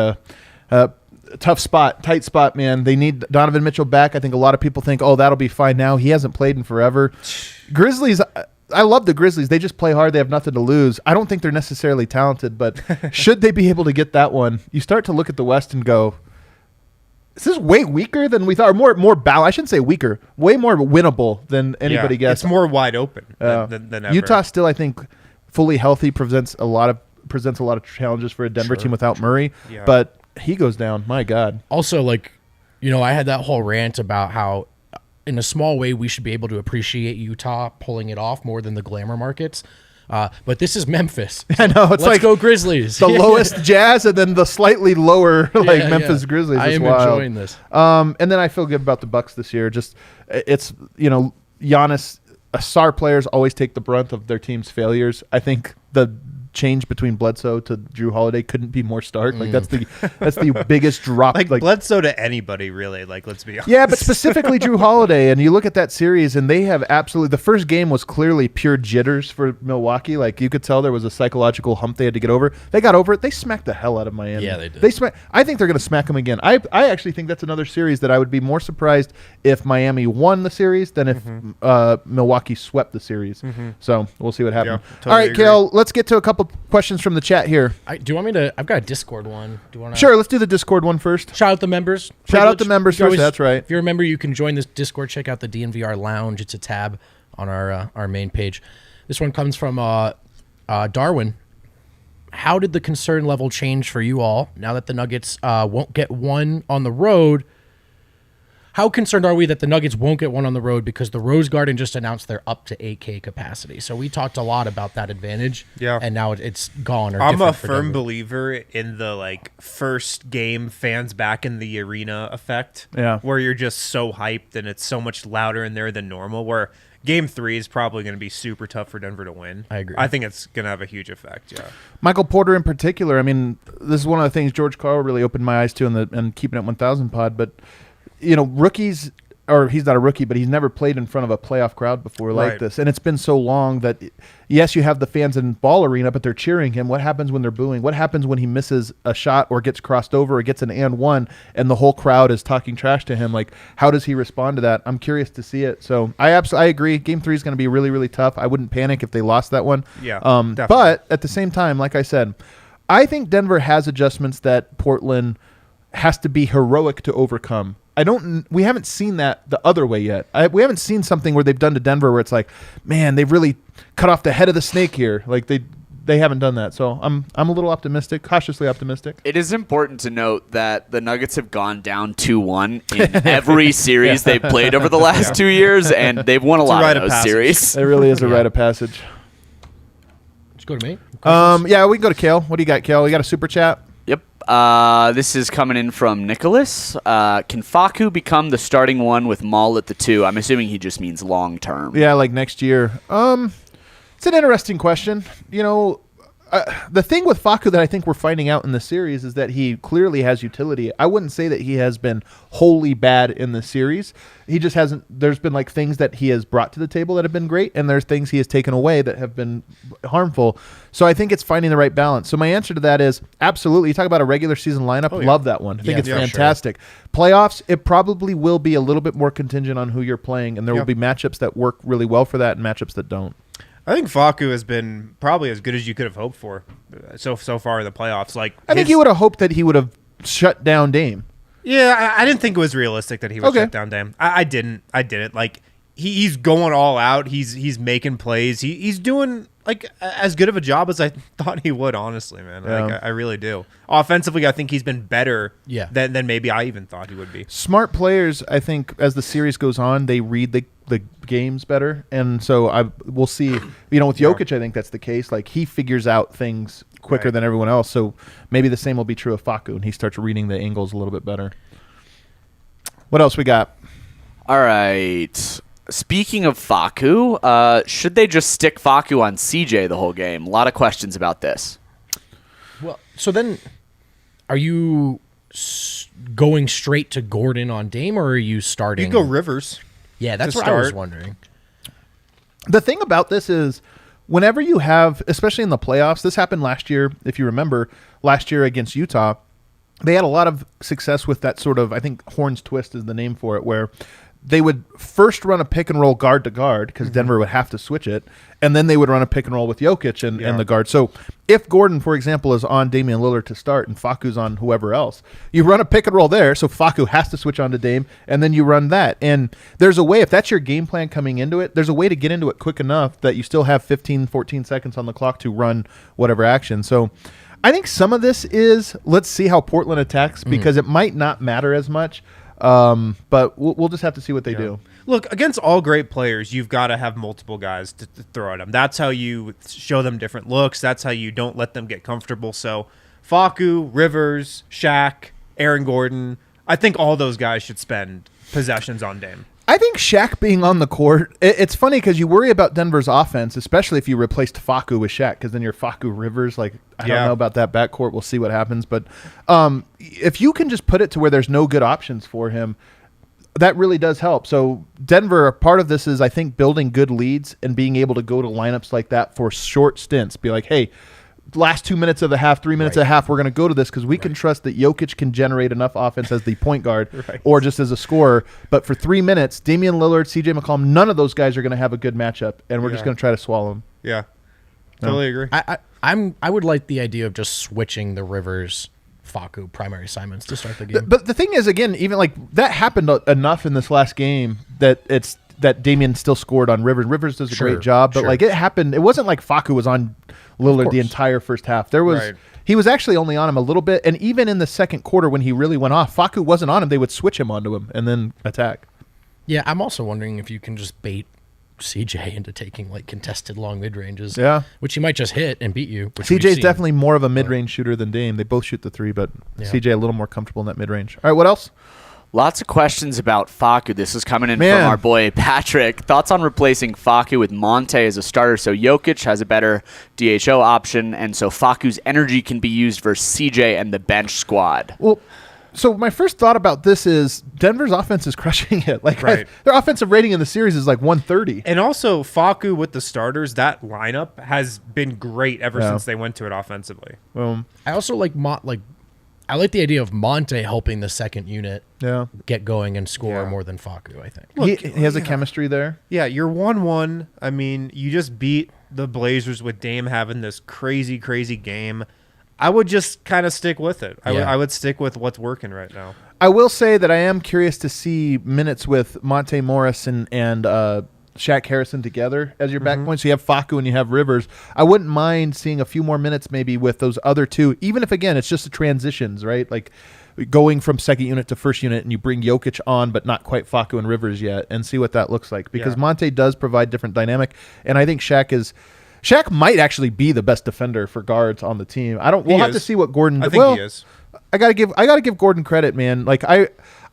tough spot, tight spot, man. They need Donovan Mitchell back. I think a lot of people think, oh, that'll be fine now. He hasn't played in forever. Grizzlies, I love the Grizzlies. They just play hard. They have nothing to lose. I don't think they're necessarily talented, but should they be able to get that one, you start to look at the West and go, this is way weaker than we thought. Or more I shouldn't say weaker. Way more winnable than anybody guessed. It's more wide open than ever. Utah still, I think, fully healthy presents a lot of challenges for a Denver team without Murray. Yeah. But he goes down. My God. also, like, I had that whole rant about how, in a small way, we should be able to appreciate Utah pulling it off more than the glamour markets. But this is Memphis. I know. It's Let's like go Grizzlies. the lowest Jazz and then the slightly lower Memphis Grizzlies. I It's am wild. enjoying this. And then I feel good about the Bucks this year. Just it's Giannis, star players always take the brunt of their team's failures. I think the change between Bledsoe to Drew Holiday couldn't be more stark. Like that's the biggest drop. like Bledsoe to anybody, really. Like, let's be honest. Yeah, but specifically Drew Holiday, and you look at that series, and they have absolutely. The first game was clearly pure jitters for Milwaukee. Like you could tell there was a psychological hump they had to get over. They got over it. They smacked the hell out of Miami. Yeah, they did. I think they're going to smack them again. I actually think that's another series that I would be more surprised if Miami won the series than if Milwaukee swept the series. So we'll see what happens. Yeah, totally All right, agree. Kale, let's get to a couple questions from the chat here. Do you want me to? I've got a Discord one. Do you want to? Sure, let's do the Discord one first. Shout out the members. Shout out the Privilege. members You can first, that's right. If you're a member, you can join this Discord. Check out the DNVR Lounge. It's a tab on our main page. This one comes from Darwin. How did the concern level change for you all now that the Nuggets won't get one on the road? How concerned are we that the Nuggets won't get one on the road because the Rose Garden just announced they're up to 8K capacity? So we talked a lot about that advantage, and now it's gone. Or I'm a different for firm Denver. believer in the first game fans back in the arena effect. Yeah. Where you're just so hyped and it's so much louder in there than normal. Where Game 3 is probably going to be super tough for Denver to win. I agree. I think it's going to have a huge effect. Yeah. Michael Porter in particular. I mean, this is one of the things George Carl really opened my eyes to and Keeping It 1000 pod. But rookies. Or he's not a rookie, but he's never played in front of a playoff crowd before like Right. this. And it's been so long that, yes, you have the fans in Ball Arena, but they're cheering him. What happens when they're booing? What happens when he misses a shot or gets crossed over or gets an and one and the whole crowd is talking trash to him? Like, how does he respond to that? I'm curious to see it. So I agree. Game 3 is going to be really, really tough. I wouldn't panic if they lost that one. Yeah, But at the same time, like I said, I think Denver has adjustments that Portland has to be heroic to overcome. We haven't seen that the other way yet. We haven't seen something where they've done to Denver where it's like, man, they've really cut off the head of the snake here. Like they haven't done that. So I'm a little optimistic, cautiously optimistic. It is important to note that the Nuggets have gone down 2-1 in every series they've played over the last 2 years, and they've won a lot rite of of those passage. series. It really is a rite of passage. Just go to me. Yeah, we can go to Kale. What do you got, Kale? We got a super chat. Yep. This is coming in from Nicholas. Can Facu become the starting one with Maul at the 2? I'm assuming he just means long term. Yeah, like next year. It's an interesting question. the thing with Facu that I think we're finding out in the series is that he clearly has utility. I wouldn't say that he has been wholly bad in the series. He just hasn't. There's been like things that he has brought to the table that have been great, and there's things he has taken away that have been harmful. So I think it's finding the right balance. So my answer to that is absolutely. You talk about a regular season lineup. Love that one. I think it's fantastic. Sure. Playoffs, it probably will be a little bit more contingent on who you're playing, and there will be matchups that work really well for that and matchups that don't. I think Facu has been probably as good as you could have hoped for so far in the playoffs. Like I think you would have hoped that he would have shut down Dame. Yeah, I didn't think it was realistic that he would shut down Dame. I didn't. Like he's going all out. He's making plays. He's doing like as good of a job as I thought he would. Honestly, man, like I really do. Offensively, I think he's been better. Than maybe I even thought he would be. Smart players, I think, as the series goes on, they read the games better, and so we'll see. You know, with Jokic, I think that's the case. Like he figures out things quicker than everyone else. So maybe the same will be true of Facu, and he starts reading the angles a little bit better. What else we got? All right. Speaking of Facu, should they just stick Facu on CJ the whole game? A lot of questions about this. Well, so then are you going straight to Gordon on Dame, or are you starting? You go Rivers. Yeah, that's what I was wondering. The thing about this is whenever you have, especially in the playoffs, this happened last year, if you remember, last year against Utah, they had a lot of success with that sort of, I think Horn's twist is the name for it, where they would first run a pick and roll guard to guard because Denver would have to switch it, and then they would run a pick and roll with Jokic and the guard. So if Gordon, for example, is on Damian Lillard to start and Facu's on whoever else, you run a pick and roll there, so Facu has to switch on to Dame, and then you run that. And there's a way, if that's your game plan coming into it, there's a way to get into it quick enough that you still have 15, 14 seconds on the clock to run whatever action. So I think some of this is, let's see how Portland attacks, because it might not matter as much. But we'll just have to see what they do. Look, against all great players, you've got to have multiple guys to throw at them. That's how you show them different looks. That's how you don't let them get comfortable. So Facu, Rivers, Shaq, Aaron Gordon, I think all those guys should spend possessions on Dame. I think Shaq being on the court, it's funny because you worry about Denver's offense, especially if you replaced Facu with Shaq, because then you're Facu Rivers. Like, I don't know about that backcourt. We'll see what happens. But if you can just put it to where there's no good options for him, that really does help. So Denver, part of this is, I think, building good leads and being able to go to lineups like that for short stints. Be like, hey, last 2 minutes of the half, 3 minutes of the half, we're going to go to this because we can trust that Jokic can generate enough offense as the point guard or just as a scorer. But for 3 minutes, Damian Lillard, CJ McCollum, none of those guys are going to have a good matchup, and we're just going to try to swallow them. Yeah, totally agree. I would like the idea of just switching the Rivers Facu primary assignments to start the game. But the thing is, again, even like that happened enough in this last game that Damian still scored on Rivers. Rivers does a great job, but like it happened. It wasn't like Facu was on Lillard the entire first half. There was he was actually only on him a little bit, and even in the second quarter when he really went off, Facu wasn't on him. They would switch him onto him and then attack. Yeah, I'm also wondering if you can just bait CJ into taking like contested long mid ranges. Yeah, which he might just hit and beat you. CJ's definitely more of a mid range shooter than Dame. They both shoot the three, but CJ a little more comfortable in that mid range. All right, what else? Lots of questions about Facu. This is coming in from our boy Patrick. Thoughts on replacing Facu with Monte as a starter so Jokic has a better DHO option, and so Facu's energy can be used versus CJ and the bench squad? Well, so my first thought about this is Denver's offense is crushing it. Like their offensive rating in the series is like 130. And also Facu with the starters, that lineup has been great ever since they went to it offensively. I also I like the idea of Monte helping the second unit get going and score more than Facu, I think. Look, he has a chemistry there. Yeah, you're 1-1. I mean, you just beat the Blazers with Dame having this crazy, crazy game. I would just kind of stick with it. I would stick with what's working right now. I will say that I am curious to see minutes with Monte Morris and Shaq Harrison together as your back point. So you have Facu and you have Rivers. I wouldn't mind seeing a few more minutes maybe with those other two, even if, again, it's just the transitions, right? Like going from second unit to first unit and you bring Jokic on but not quite Facu and Rivers yet and see what that looks like. Because Monte does provide different dynamic, and I think Shaq might actually be the best defender for guards on the team. We'll have to see what Gordon. I think he is. I gotta give Gordon credit, man. Like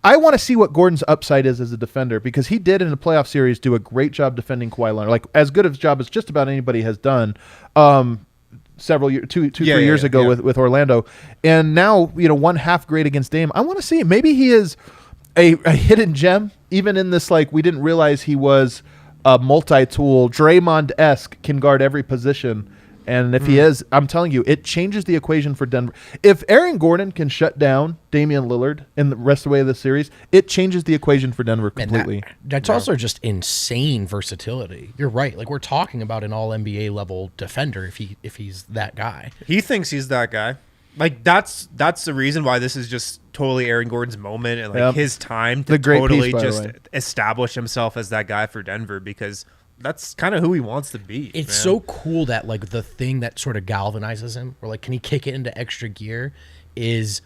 I want to see what Gordon's upside is as a defender, because he did in the playoff series do a great job defending Kawhi Leonard, like as good of a job as just about anybody has done. several years, two, 3 Yeah, years ago yeah. with Orlando, and now 1/2 grade against Dame. I want to see maybe he is a hidden gem, even in this we didn't realize he was a multi-tool. Draymond-esque, can guard every position. And if he is, I'm telling you, it changes the equation for Denver. If Aaron Gordon can shut down Damian Lillard in the rest of the way of the series, it changes the equation for Denver completely. That's also just insane versatility. You're right. We're talking about an all NBA level defender if he's that guy. He thinks he's that guy. That's the reason why this is just totally Aaron Gordon's moment and his time to totally just establish himself as that guy for Denver, because that's kind of who he wants to be. It's so cool that the thing that sort of galvanizes him, or can he kick it into extra gear, is,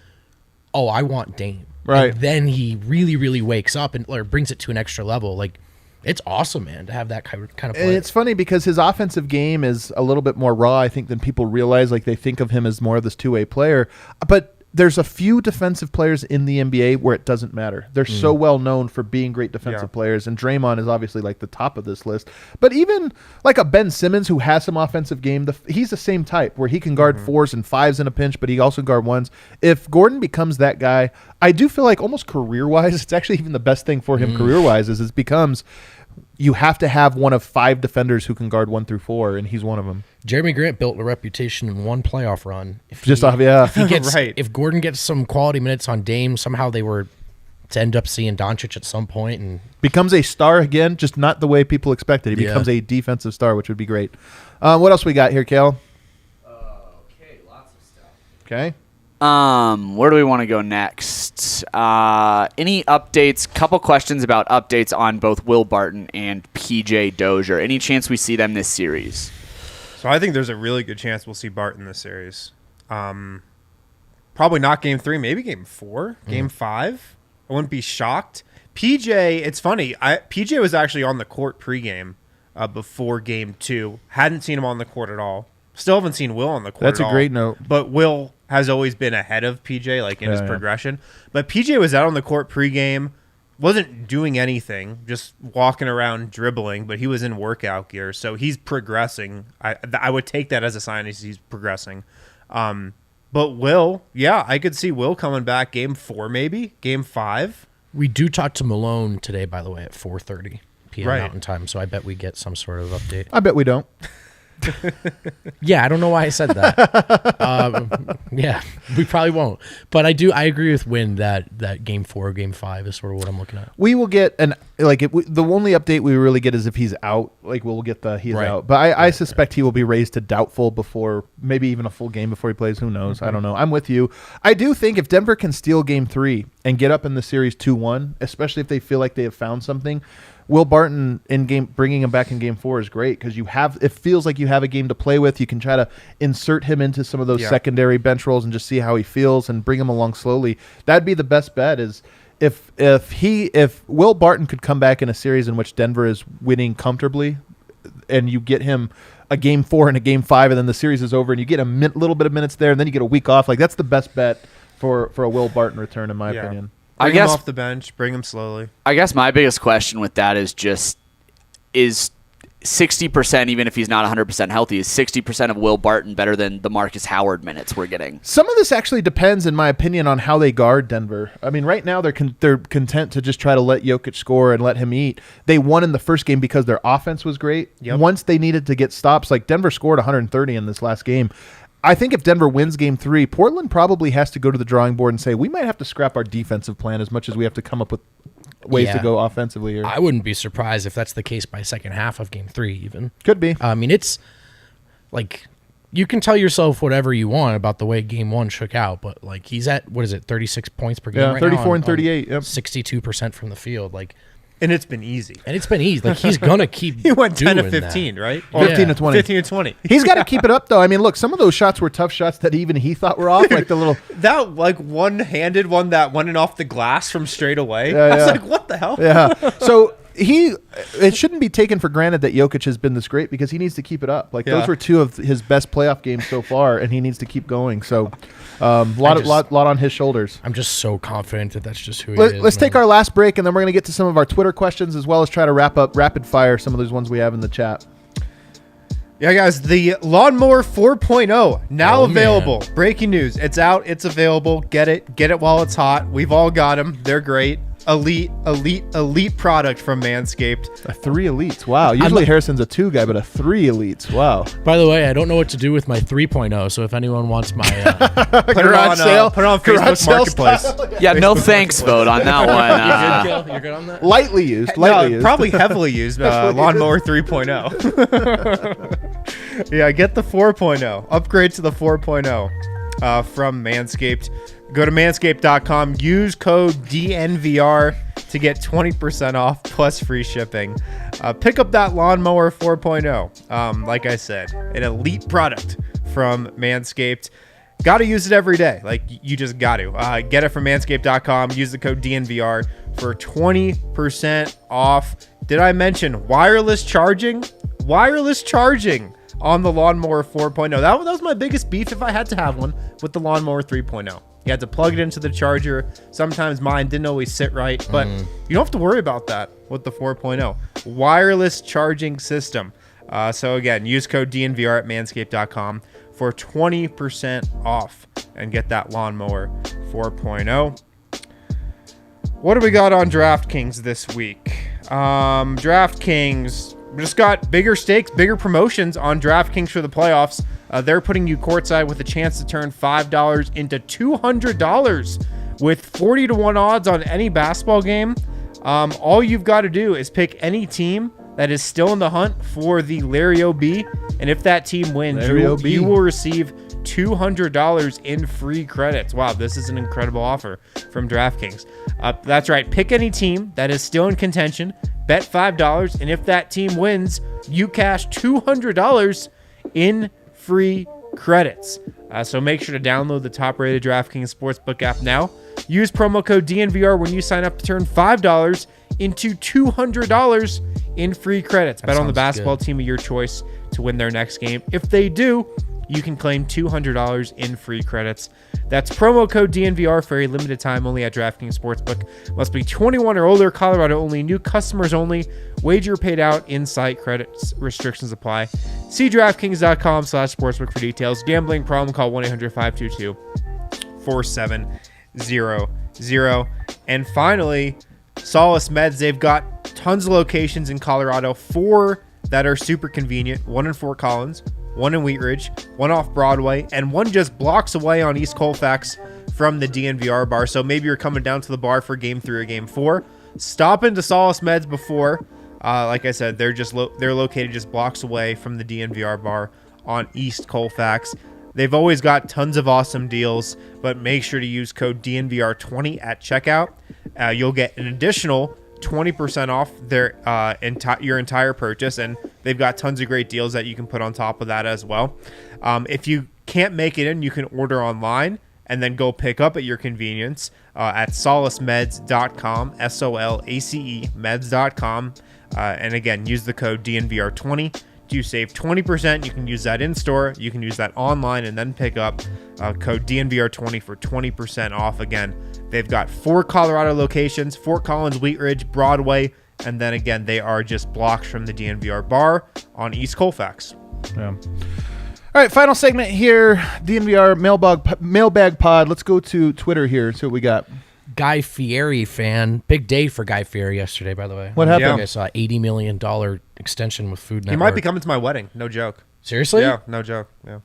oh, I want Dame. Right. And then he really, really wakes up and brings it to an extra level. It's awesome, man, to have that kind of play. And it's funny because his offensive game is a little bit more raw, I think, than people realize. They think of him as more of this two-way player. But there's a few defensive players in the NBA where it doesn't matter. They're so well known for being great defensive players, and Draymond is obviously the top of this list. But even a Ben Simmons who has some offensive game, he's the same type where he can guard 4s and 5s in a pinch, but he also guard 1s. If Gordon becomes that guy, I do feel almost career-wise, it's actually even the best thing for him career-wise is it becomes you have to have one of 5 defenders who can guard 1 through 4, and he's one of them. Jeremy Grant built a reputation in one playoff run. If he gets, Right. If Gordon gets some quality minutes on Dame, somehow they were to end up seeing Doncic at some point and becomes a star again, just not the way people expected. He becomes a defensive star, which would be great. What else we got here, Kale? Okay, lots of stuff. Okay. Where do we want to go next? Any updates? Couple questions about updates on both Will Barton and PJ Dozier. Any chance we see them this series? So I think there's a really good chance we'll see Barton this series. Probably not game 3, maybe game 4, game 5. I wouldn't be shocked. PJ, it's funny. PJ was actually on the court pregame before game 2. Hadn't seen him on the court at all. Still haven't seen Will on the court That's at a all. great note. But Will has always been ahead of PJ, in his progression. But PJ was out on the court pregame, wasn't doing anything, just walking around dribbling, but he was in workout gear, so he's progressing. I would take that as a sign he's progressing. But Will, I could see Will coming back game 4, maybe game 5. we do talk to Malone today, by the way, at 4:30 p.m. Right. Mountain Time, so I bet we get some sort of update. I bet we don't. Yeah, I don't know why I said that. Yeah, we probably won't. But I agree with Win that game 4, game 5 is sort of what I'm looking at. We will get the only update we really get is if he's out. We'll get he's Right. out. But I suspect he will be raised to doubtful before maybe even a full game before he plays. Who knows? I don't know. I'm with you. I do think if Denver can steal game 3 and get up in the series 2-1, especially if they feel like they have found something, Will Barton bringing him back in game 4 is great because it feels like you have a game to play with. You can try to insert him into some of those secondary bench roles and just see how he feels and bring him along slowly. That'd be the best bet is if Will Barton could come back in a series in which Denver is winning comfortably and you get him a game 4 and a game 5 and then the series is over and you get a little bit of minutes there and then you get a week off, that's the best bet for a Will Barton return in my opinion. Bring him off the bench, bring him slowly. I guess my biggest question with that is 60%, even if he's not 100% healthy, is 60% of Will Barton better than the Marcus Howard minutes we're getting? Some of this actually depends, in my opinion, on how they guard Denver. I mean, right now they're content to just try to let Jokic score and let him eat. They won in the first game because their offense was great. Yep. Once they needed to get stops, Denver scored 130 in this last game. I think if Denver wins game 3, Portland probably has to go to the drawing board and say, we might have to scrap our defensive plan as much as we have to come up with ways to go offensively here. I wouldn't be surprised if that's the case by second half of game 3 even. Could be. I mean, it's you can tell yourself whatever you want about the way game 1 shook out, but he's at, 36 points per game right 34 now and 38. Yep. 62% from the field. And it's been easy. He's going to keep He went 10 to doing 15, that. right? 15 to 20. 15 to 20. He's got to keep it up, though. I mean, look, some of those shots were tough shots that even he thought were off, the little... That, one-handed one that went in off the glass from straight away. Yeah, I was yeah. like, what the hell? Yeah. So it shouldn't be taken for granted that Jokic has been this great because he needs to keep it up. Those were 2 of his best playoff games so far, and he needs to keep going. So lot on his shoulders. I'm just so confident that that's just who he is. Let's take our last break, and then we're going to get to some of our Twitter questions as well as try to wrap up rapid fire some of those ones we have in the chat. Yeah, guys, the Lawnmower 4.0 now Oh, available. man. Breaking news. It's out. It's available. Get it. Get it while it's hot. We've all got them. They're great. Elite product from Manscaped. A 3 elites. Wow. Usually Harrison's a 2 guy, but a 3 elites. Wow. By the way, I don't know what to do with my 3.0, so if anyone wants my Put it on Garage Facebook sale Marketplace. style. Yeah, no thanks vote on that one. You're good on that? Lightly used. Probably heavily used. Lawnmower 3.0. Yeah, get the 4.0. Upgrade to the 4.0 from Manscaped. Go to manscaped.com. Use code DNVR to get 20% off plus free shipping. Pick up that Lawnmower 4.0. Like I said, an elite product from Manscaped. Got to use it every day. Like, you just got to. Get it from manscaped.com. Use the code DNVR for 20% off. Did I mention wireless charging? Wireless charging on the Lawnmower 4.0. That was my biggest beef, if I had to have one, with the Lawnmower 3.0. You had to plug it into the charger. Sometimes mine didn't always sit right, but you don't have to worry about that with the 4.0. Wireless charging system. So again, use code DNVR at manscaped.com for 20% off and get that Lawnmower 4.0. What do we got on DraftKings this week? DraftKings just got bigger stakes, bigger promotions on DraftKings for the playoffs. They're putting you courtside with a chance to turn $5 into $200 with 40-1 odds on any basketball game. All you've got to do is pick any team that is still in the hunt for the Larry O.B., and if that team wins, you will receive $200 in free credits. Wow, this is an incredible offer from DraftKings. That's right. Pick any team that is still in contention, bet $5, and if that team wins, you cash $200 in free credits. So make sure to download the top-rated DraftKings Sportsbook app now. Use promo code DNVR when you sign up to turn $5 into $200 in free credits. Bet on the basketball team of your choice to win their next game. If they do, you can claim $200 in free credits. That's promo code DNVR for a limited time only at DraftKings Sportsbook. Must be 21 or older, Colorado only, new customers only. Wager paid out, in-site credits restrictions apply. See DraftKings.com/sportsbook for details. Gambling problem, call 1-800-522-4700. And finally, Solace Meds. They've got tons of locations in Colorado, 4 that are super convenient, 1 in Fort Collins, 1 in Wheat Ridge, 1 off Broadway, and 1 just blocks away on East Colfax from the DNVR bar. So maybe you're coming down to the bar for game 3 or game 4. Stop into Solace Meds before. Like I said, they're located just blocks away from the DNVR bar on East Colfax. They've always got tons of awesome deals, but make sure to use code DNVR20 at checkout. You'll get an additional 20% off your entire purchase, and they've got tons of great deals that you can put on top of that as well. If you can't make it in, you can order online and then go pick up at your convenience at solacemeds.com, SOLACE meds.com. And again, use the code DNVR20 to save 20%. You can use that in store, you can use that online, and then pick up code DNVR20 for 20% off. Again, they've got 4 Colorado locations: Fort Collins, Wheat Ridge, Broadway, and then again, they are just blocks from the DNVR bar on East Colfax. Yeah. All right, final segment here, DNVR Mailbag Pod. Let's go to Twitter here, see what we got. Guy Fieri fan. Big day for Guy Fieri yesterday, by the way. What happened? I saw $80 million extension with Food Network. He might be coming to my wedding. No joke. Seriously? Yeah, no joke. Yeah.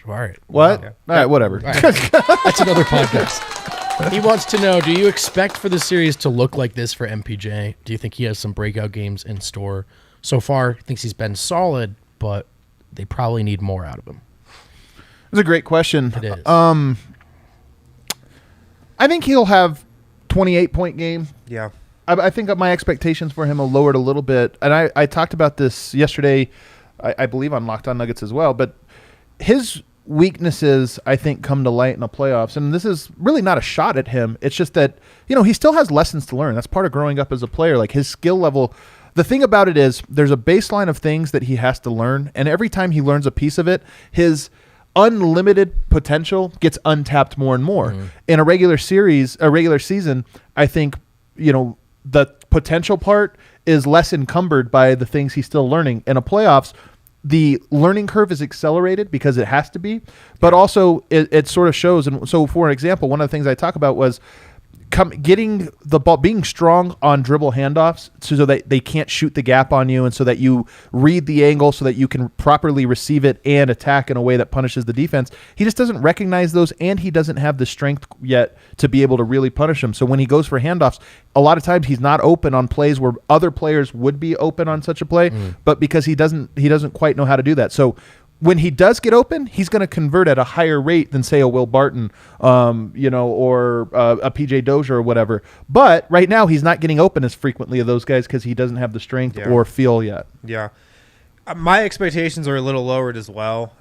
All right. What? Yeah. All right, whatever. All right. That's another podcast. He wants to know, do you expect for the series to look like this for MPJ? Do you think he has some breakout games in store? So far, he thinks he's been solid, but they probably need more out of him. It's a great question. It is. I think he'll have 28-point game. Yeah. I think my expectations for him are lowered a little bit. And I talked about this yesterday, I believe, on Locked On Nuggets as well. But his weaknesses, I think, come to light in the playoffs. And this is really not a shot at him. It's just that, he still has lessons to learn. That's part of growing up as a player. Like, his skill level. The thing about it is there's a baseline of things that he has to learn. And every time he learns a piece of it, his unlimited potential gets untapped more and more. Mm-hmm. In a regular season, I think, the potential part is less encumbered by the things he's still learning. In a playoffs, the learning curve is accelerated because it has to be, but also it sort of shows. And so, for an example, one of the things I talk about was getting the ball, being strong on dribble handoffs so that they can't shoot the gap on you, and so that you read the angle so that you can properly receive it and attack in a way that punishes the defense. He just doesn't recognize those, and he doesn't have the strength yet to be able to really punish them. So when he goes for handoffs, a lot of times he's not open on plays where other players would be open on such a play, but because he doesn't quite know how to do that. So when he does get open, he's going to convert at a higher rate than, say, a Will Barton, or a PJ Dozier or whatever. But right now, he's not getting open as frequently of those guys because he doesn't have the strength or feel yet. Yeah. My expectations are a little lowered as well.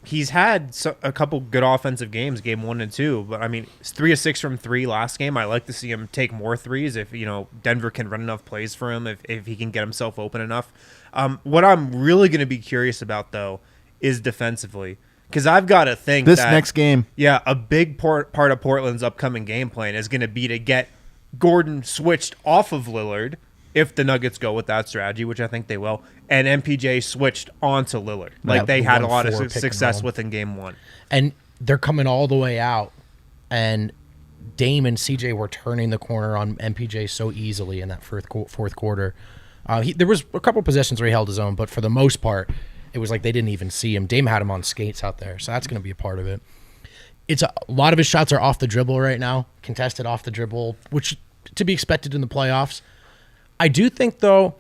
He's had a couple good offensive games, game 1 and 2. But, I mean, 3 of 6 from 3 last game. I like to see him take more threes if, Denver can run enough plays for him, if he can get himself open enough. What I'm really going to be curious about, though, is defensively. Because I've got to think this next game. Yeah, a big part of Portland's upcoming game plan is going to be to get Gordon switched off of Lillard, if the Nuggets go with that strategy, which I think they will, and MPJ switched onto Lillard. Like they had a lot of success with in game 1. And they're coming all the way out, and Dame and CJ were turning the corner on MPJ so easily in that fourth quarter. There was a couple possessions where he held his own, but for the most part, it was like they didn't even see him. Dame had him on skates out there, so that's going to be a part of it. It's a lot of his shots are off the dribble right now, contested off the dribble, which to be expected in the playoffs. I do think, though,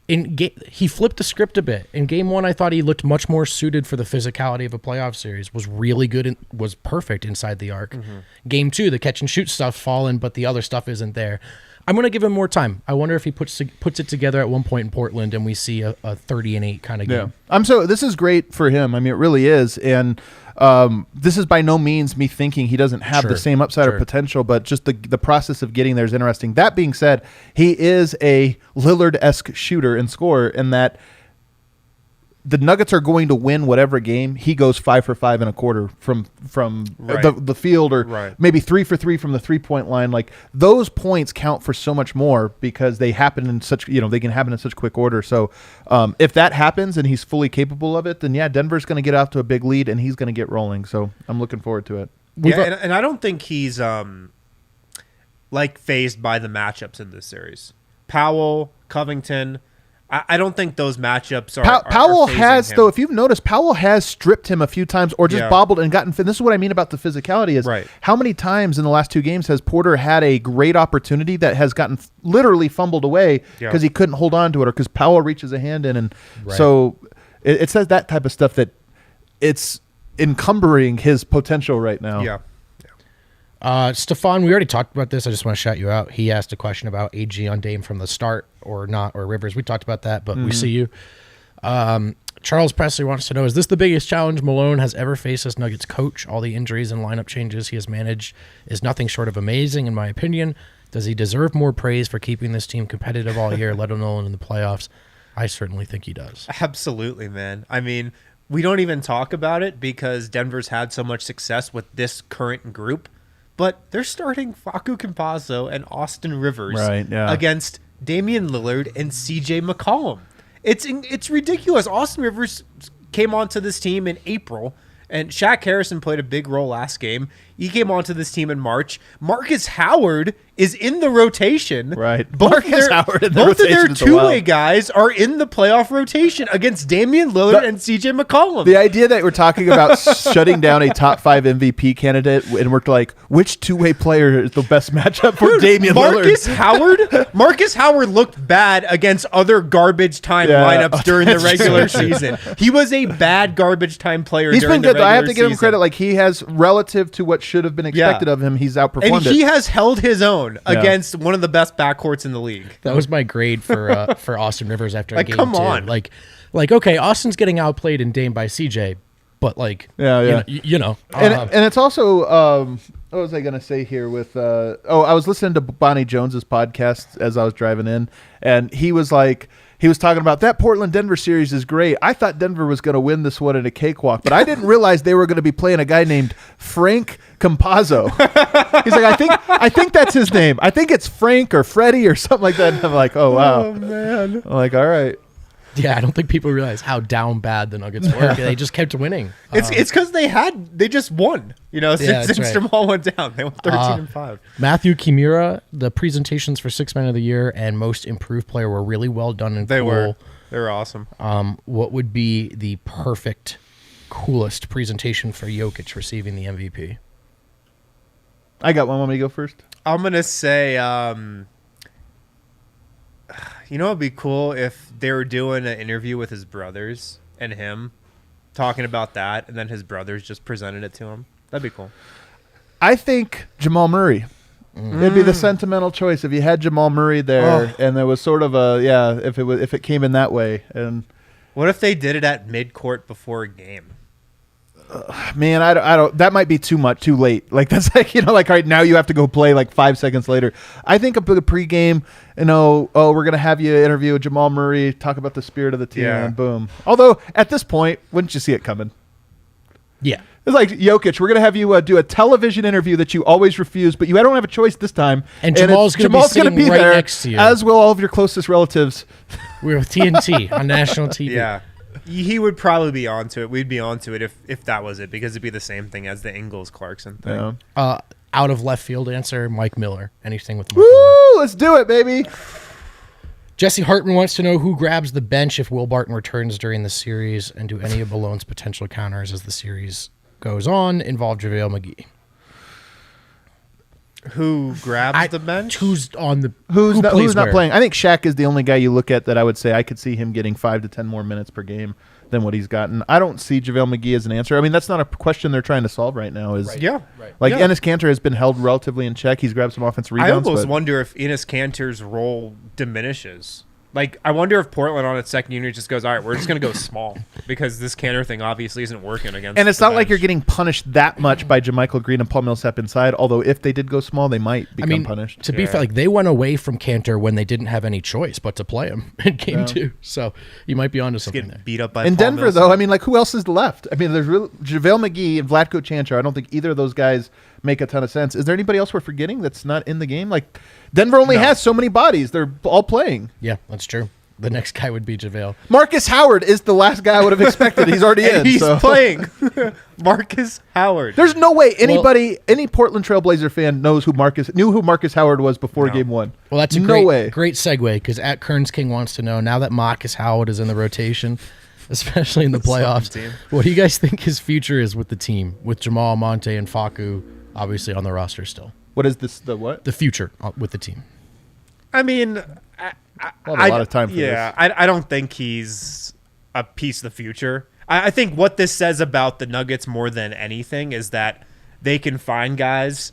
he flipped the script a bit. In game 1, I thought he looked much more suited for the physicality of a playoff series, was really good and was perfect inside the arc. Mm-hmm. Game 2, the catch and shoot stuff fallen, but the other stuff isn't there. I'm going to give him more time. I wonder if he puts it together at one point in Portland and we see a 30-8 kind of game. Yeah. This is great for him. I mean, it really is. And this is by no means me thinking he doesn't have the same upside or potential, but just the process of getting there is interesting. That being said, he is a Lillard-esque shooter and scorer in that the Nuggets are going to win whatever game. He goes 5 for 5 in a quarter from the field, or maybe 3 for 3 from the 3-point line. Like those points count for so much more because they happen in such they can happen in such quick order. So if that happens and he's fully capable of it, then Denver's going to get out to a big lead and he's going to get rolling. So I'm looking forward to it. And I don't think he's phased by the matchups in this series. Powell, Covington. I don't think those matchups are. Powell has, though, if you've noticed, Powell has stripped him a few times or just bobbled and gotten. This is what I mean about the physicality is how many times in the last 2 games has Porter had a great opportunity that has gotten literally fumbled away because he couldn't hold on to it or because Powell reaches a hand in. And so it says that type of stuff that it's encumbering his potential right now. Yeah. Stefan, we already talked about this. I just want to shout you out. He asked a question about AG on Dame from the start or not, or Rivers. We talked about that, but we see you. Charles Presley wants to know, is this the biggest challenge Malone has ever faced as Nuggets coach? All the injuries and lineup changes he has managed is nothing short of amazing, in my opinion. Does he deserve more praise for keeping this team competitive all year, let alone in the playoffs? I certainly think he does. Absolutely, man. I mean, we don't even talk about it because Denver's had so much success with this current group. But they're starting Facu Campazzo and Austin Rivers against Damian Lillard and CJ McCollum. It's ridiculous. Austin Rivers came onto this team in April, and Shaq Harrison played a big role last game. He came onto this team in March. Marcus Howard is in the rotation. Right. Both of their two-way guys are in the playoff rotation against Damian Lillard and CJ McCollum. The idea that we're talking about shutting down a top 5 MVP candidate, and we're like, which two-way player is the best matchup for Damian Lillard? Marcus Howard looked bad against other garbage time lineups during the regular season. He was a bad garbage time player. He's been good. I have to give him credit. Like he has, relative to what should have been expected of him, he's outperformed and he has held his own against one of the best backcourts in the league. That was my grade for Austin Rivers after game 2. Come on. Like okay, Austin's getting outplayed in Dame by CJ, but and it's also what was I going to say here with I was listening to Bonnie Jones's podcast as I was driving in, and he was talking about that Portland-Denver series is great. I thought Denver was going to win this one in a cakewalk, but I didn't realize they were going to be playing a guy named Frank Campazzo. He's like, I think that's his name. I think it's Frank or Freddie or something like that. And I'm like, oh, wow. Oh, man. I'm like, all right. Yeah, I don't think people realize how down bad the Nuggets were. They just kept winning. It's because they just won. Since right. Jamal went down, they went 13-5. Matthew Kimura, the presentations for Sixth Man of the Year and Most Improved Player were really well done and They cool. were awesome. What would be the perfect, coolest presentation for Jokic receiving the MVP? I got one. Want me to go first? I'm gonna say, it'd be cool if they were doing an interview with his brothers and him talking about that, and then his brothers just presented it to him. That'd be cool. I think Jamal Murray. It'd be the sentimental choice if you had Jamal Murray there, and there was sort of if it came in that way. And what if they did it at midcourt before a game? man, I don't. That might be too late. Like that's like like right now you have to go play like 5 seconds later. I think a pregame. We're gonna have you interview Jamal Murray, talk about the spirit of the team, and boom. Although at this point, wouldn't you see it coming? Yeah. It's like Jokic. We're gonna have you do a television interview that you always refuse, but you don't have a choice this time. And Jamal's gonna be right there, next to you, as will all of your closest relatives. We're with TNT on national TV. Yeah. He would probably be onto it. We'd be onto it if that was it, because it'd be the same thing as the Ingles-Clarkson thing. Yeah. Out of left field answer, Mike Miller. Anything with Mike Woo! Miller. Let's do it, baby. Jesse Hartman wants to know who grabs the bench if Will Barton returns during the series, and do any of Malone's potential counters as the series goes on involve JaVale McGee? Who grabs the bench? Who's Who's not playing? I think Shaq is the only guy you look at that I would say I could see him getting 5 to 10 more minutes per game than what he's gotten. I don't see JaVale McGee as an answer. I mean, that's not a question they're trying to solve right now. Enes Kanter has been held relatively in check. He's grabbed some offensive rebounds. I almost wonder if Enes Kanter's role diminishes. Like, I wonder if Portland on its second unit just goes, all right, we're just going to go small, because this Kanter thing obviously isn't working against. And it's not like you're getting punished that much by JaMychal Green and Paul Millsap inside, although if they did go small, they might become punished. To be fair, like they went away from Kanter when they didn't have any choice but to play him in game 2. So you might be onto something there. Beat up by in Paul Denver, Millsap. though, I mean, like, who else is left? I mean, there's JaVale McGee and Vlatko Čančar. I don't think either of those guys make a ton of sense. Is there anybody else we're forgetting that's not in the game? Like, Denver only has so many bodies. They're all playing. Yeah, that's true. The next guy would be JaVale. Marcus Howard is the last guy I would have expected. He's already in. He's playing. Marcus Howard. There's no way any Portland Trailblazer fan knew who Marcus Howard was before game 1. Well, that's a way. Great segue, because at Kearns King wants to know, now that Marcus Howard is in the rotation, especially in the playoffs, what do you guys think his future is with the team, with Jamal, Monte, and Facu obviously on the roster still? What is this? The what? The future with the team. I mean, a lot of time for this. I don't think he's a piece of the future. I think what this says about the Nuggets more than anything is that they can find guys,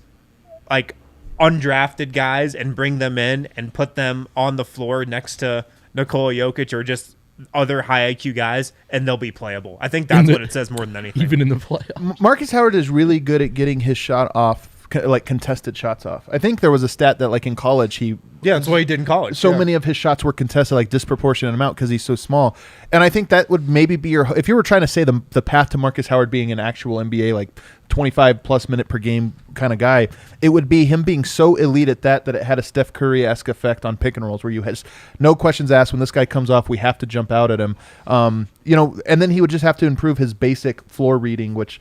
like undrafted guys, and bring them in and put them on the floor next to Nikola Jokic or just other high IQ guys, and they'll be playable. I think that's what it says more than anything. Even in the playoffs. Marcus Howard is really good at getting his shot off, like contested shots off. I think there was a stat that like in college that's what he did in college. So many of his shots were contested, like disproportionate amount, because he's so small. And I think that would maybe be if you were trying to say the path to Marcus Howard being an actual NBA like 25 plus minute per game kind of guy, it would be him being so elite at that it had a Steph Curry-esque effect on pick and rolls where you had no questions asked when this guy comes off, we have to jump out at him. And then he would just have to improve his basic floor reading, which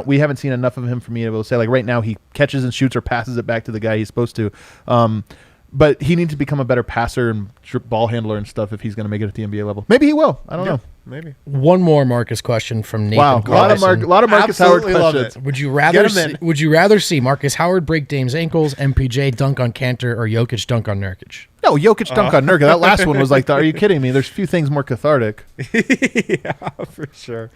we haven't seen enough of him for me to be able to say, like right now he catches and shoots or passes it back to the guy he's supposed to. But he needs to become a better passer and ball handler and stuff if he's going to make it at the NBA level. Maybe he will. I don't know. Maybe. One more Marcus question from Nathan. Wow, a lot of Marcus Howard questions. Would you rather see Marcus Howard break Dame's ankles, MPJ dunk on Kanter, or Jokic dunk on Nurkic? No, Jokic dunk on Nurkic. That last one was like, are you kidding me? There's few things more cathartic. Yeah, for sure.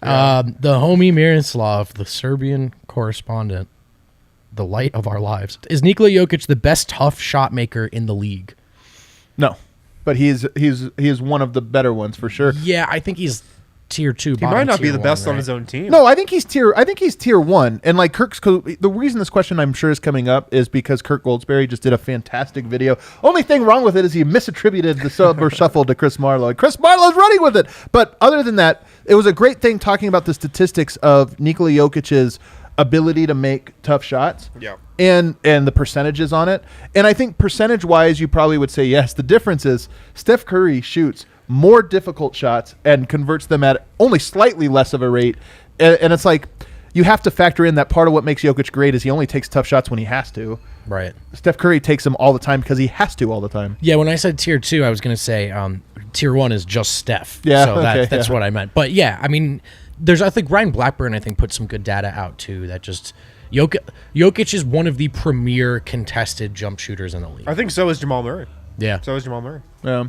The homie Miroslav, the Serbian correspondent, the light of our lives. Is Nikola Jokic the best tough shot maker in the league? No, but he is one of the better ones for sure. Yeah, I think he's tier 2. He might not be the best on his own team. No, I think he's tier 1. And like the reason this question I'm sure is coming up is because Kirk Goldsberry just did a fantastic video. Only thing wrong with it is he misattributed the Silver Shuffle to Chris Marlowe. And Chris Marlowe's running with it. But other than that, it was a great thing talking about the statistics of Nikola Jokic's ability to make tough shots, and the percentages on it. And I think percentage wise, you probably would say yes. The difference is Steph Curry shoots more difficult shots and converts them at only slightly less of a rate. And it's like you have to factor in that part of what makes Jokic great is he only takes tough shots when he has to. Right. Steph Curry takes them all the time because he has to all the time. Yeah, when I said tier 2, I was going to say tier 1 is just Steph. Yeah, so okay, that's what I meant. But yeah, I mean, I think Ryan Blackburn, put some good data out too. That just Jokic is one of the premier contested jump shooters in the league. I think so is Jamal Murray. Yeah. So is Jamal Murray. Yeah.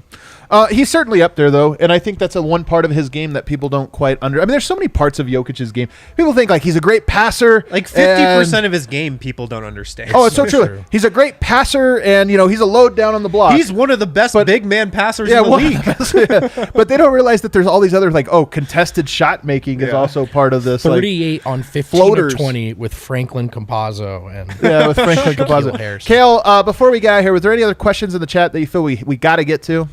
He's certainly up there, though, and I think that's one part of his game that people don't quite I mean, there's so many parts of Jokic's game. People think, like, he's a great passer. Like 50% of his game people don't understand. Oh, it's so true. He's a great passer, and, he's a load down on the block. He's one of the best big man passers in the league. But they don't realize that there's all these other, contested shot making is also part of this. 38 on 15 floaters. of 20 with Franklin Campazzo. With Franklin Campazzo. Kale, before we get out of here, was there any other questions in the chat that you feel we got to get to?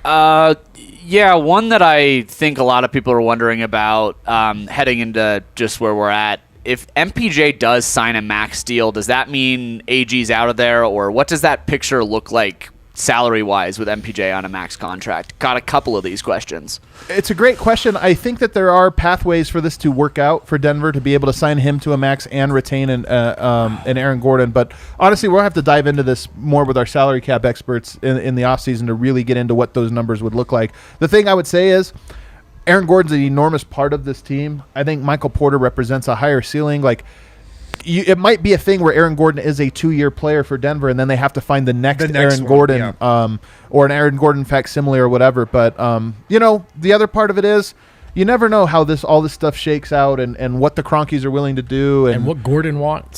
Yeah, one that I think a lot of people are wondering about heading into just where we're at. If MPJ does sign a max deal, does that mean AG's out of there, or what does that picture look like salary-wise with MPJ on a max contract? Got a couple of these questions. It's a great question. I think that there are pathways for this to work out for Denver to be able to sign him to a max and retain an Aaron Gordon. But honestly, we'll have to dive into this more with our salary cap experts in the offseason to really get into what those numbers would look like. The thing I would say is Aaron Gordon's an enormous part of this team. I think Michael Porter represents a higher ceiling. It might be a thing where Aaron Gordon is a 2-year player for Denver, and then they have to find the next Aaron Gordon, or an Aaron Gordon facsimile or whatever. But the other part of it is you never know how all this stuff shakes out, and what the Cronkies are willing to do, and what Gordon wants,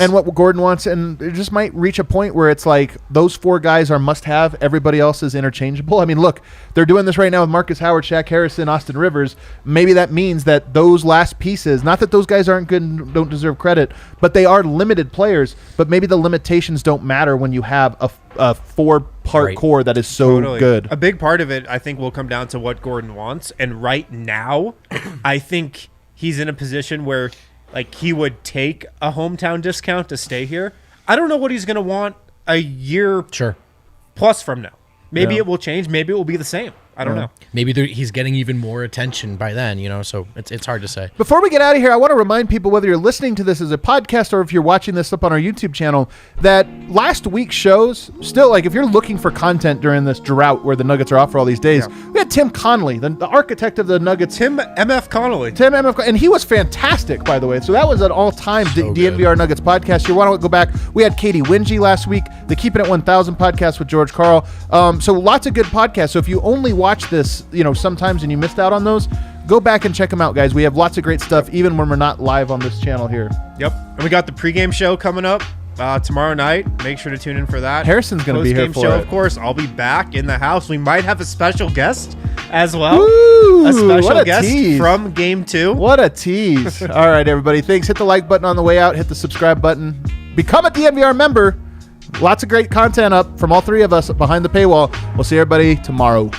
and it just might reach a point where it's like those 4 guys are must-have. Everybody else is interchangeable. I mean, look, they're doing this right now with Marcus Howard, Shaq Harrison, Austin Rivers. Maybe that means that those last pieces, not that those guys aren't good and don't deserve credit, but they are limited players. But maybe the limitations don't matter when you have a 4-part core that is so good. A big part of it, I think, will come down to what Gordon wants. And right now, I think he's in a position where, he would take a hometown discount to stay here. I don't know what he's going to want a year plus from now. Maybe it will change. Maybe it will be the same. I don't know. Maybe he's getting even more attention by then, so it's hard to say. Before we get out of here, I want to remind people, whether you're listening to this as a podcast or if you're watching this up on our YouTube channel, that last week's shows, still, if you're looking for content during this drought where the Nuggets are off for all these days, we had Tim Connolly, the architect of the Nuggets. Tim MF Connolly. And he was fantastic, by the way. So that was an all-time DNVR Nuggets podcast. You want to go back. We had Katie Wingy last week, the Keeping It 1000 podcast with George Carl. So lots of good podcasts. So if you only watch this, sometimes and you missed out on those, go back and check them out, guys. We have lots of great stuff, even when we're not live on this channel here. Yep. And we got the pregame show coming up tomorrow night. Make sure to tune in for that. Harrison's going to be here for show, it. Of course. I'll be back in the house. We might have a special guest as well. Woo, a special guest tease from Game 2. What a tease. All right, everybody. Thanks. Hit the like button on the way out. Hit the subscribe button. Become a DNVR member. Lots of great content up from all 3 of us behind the paywall. We'll see everybody tomorrow.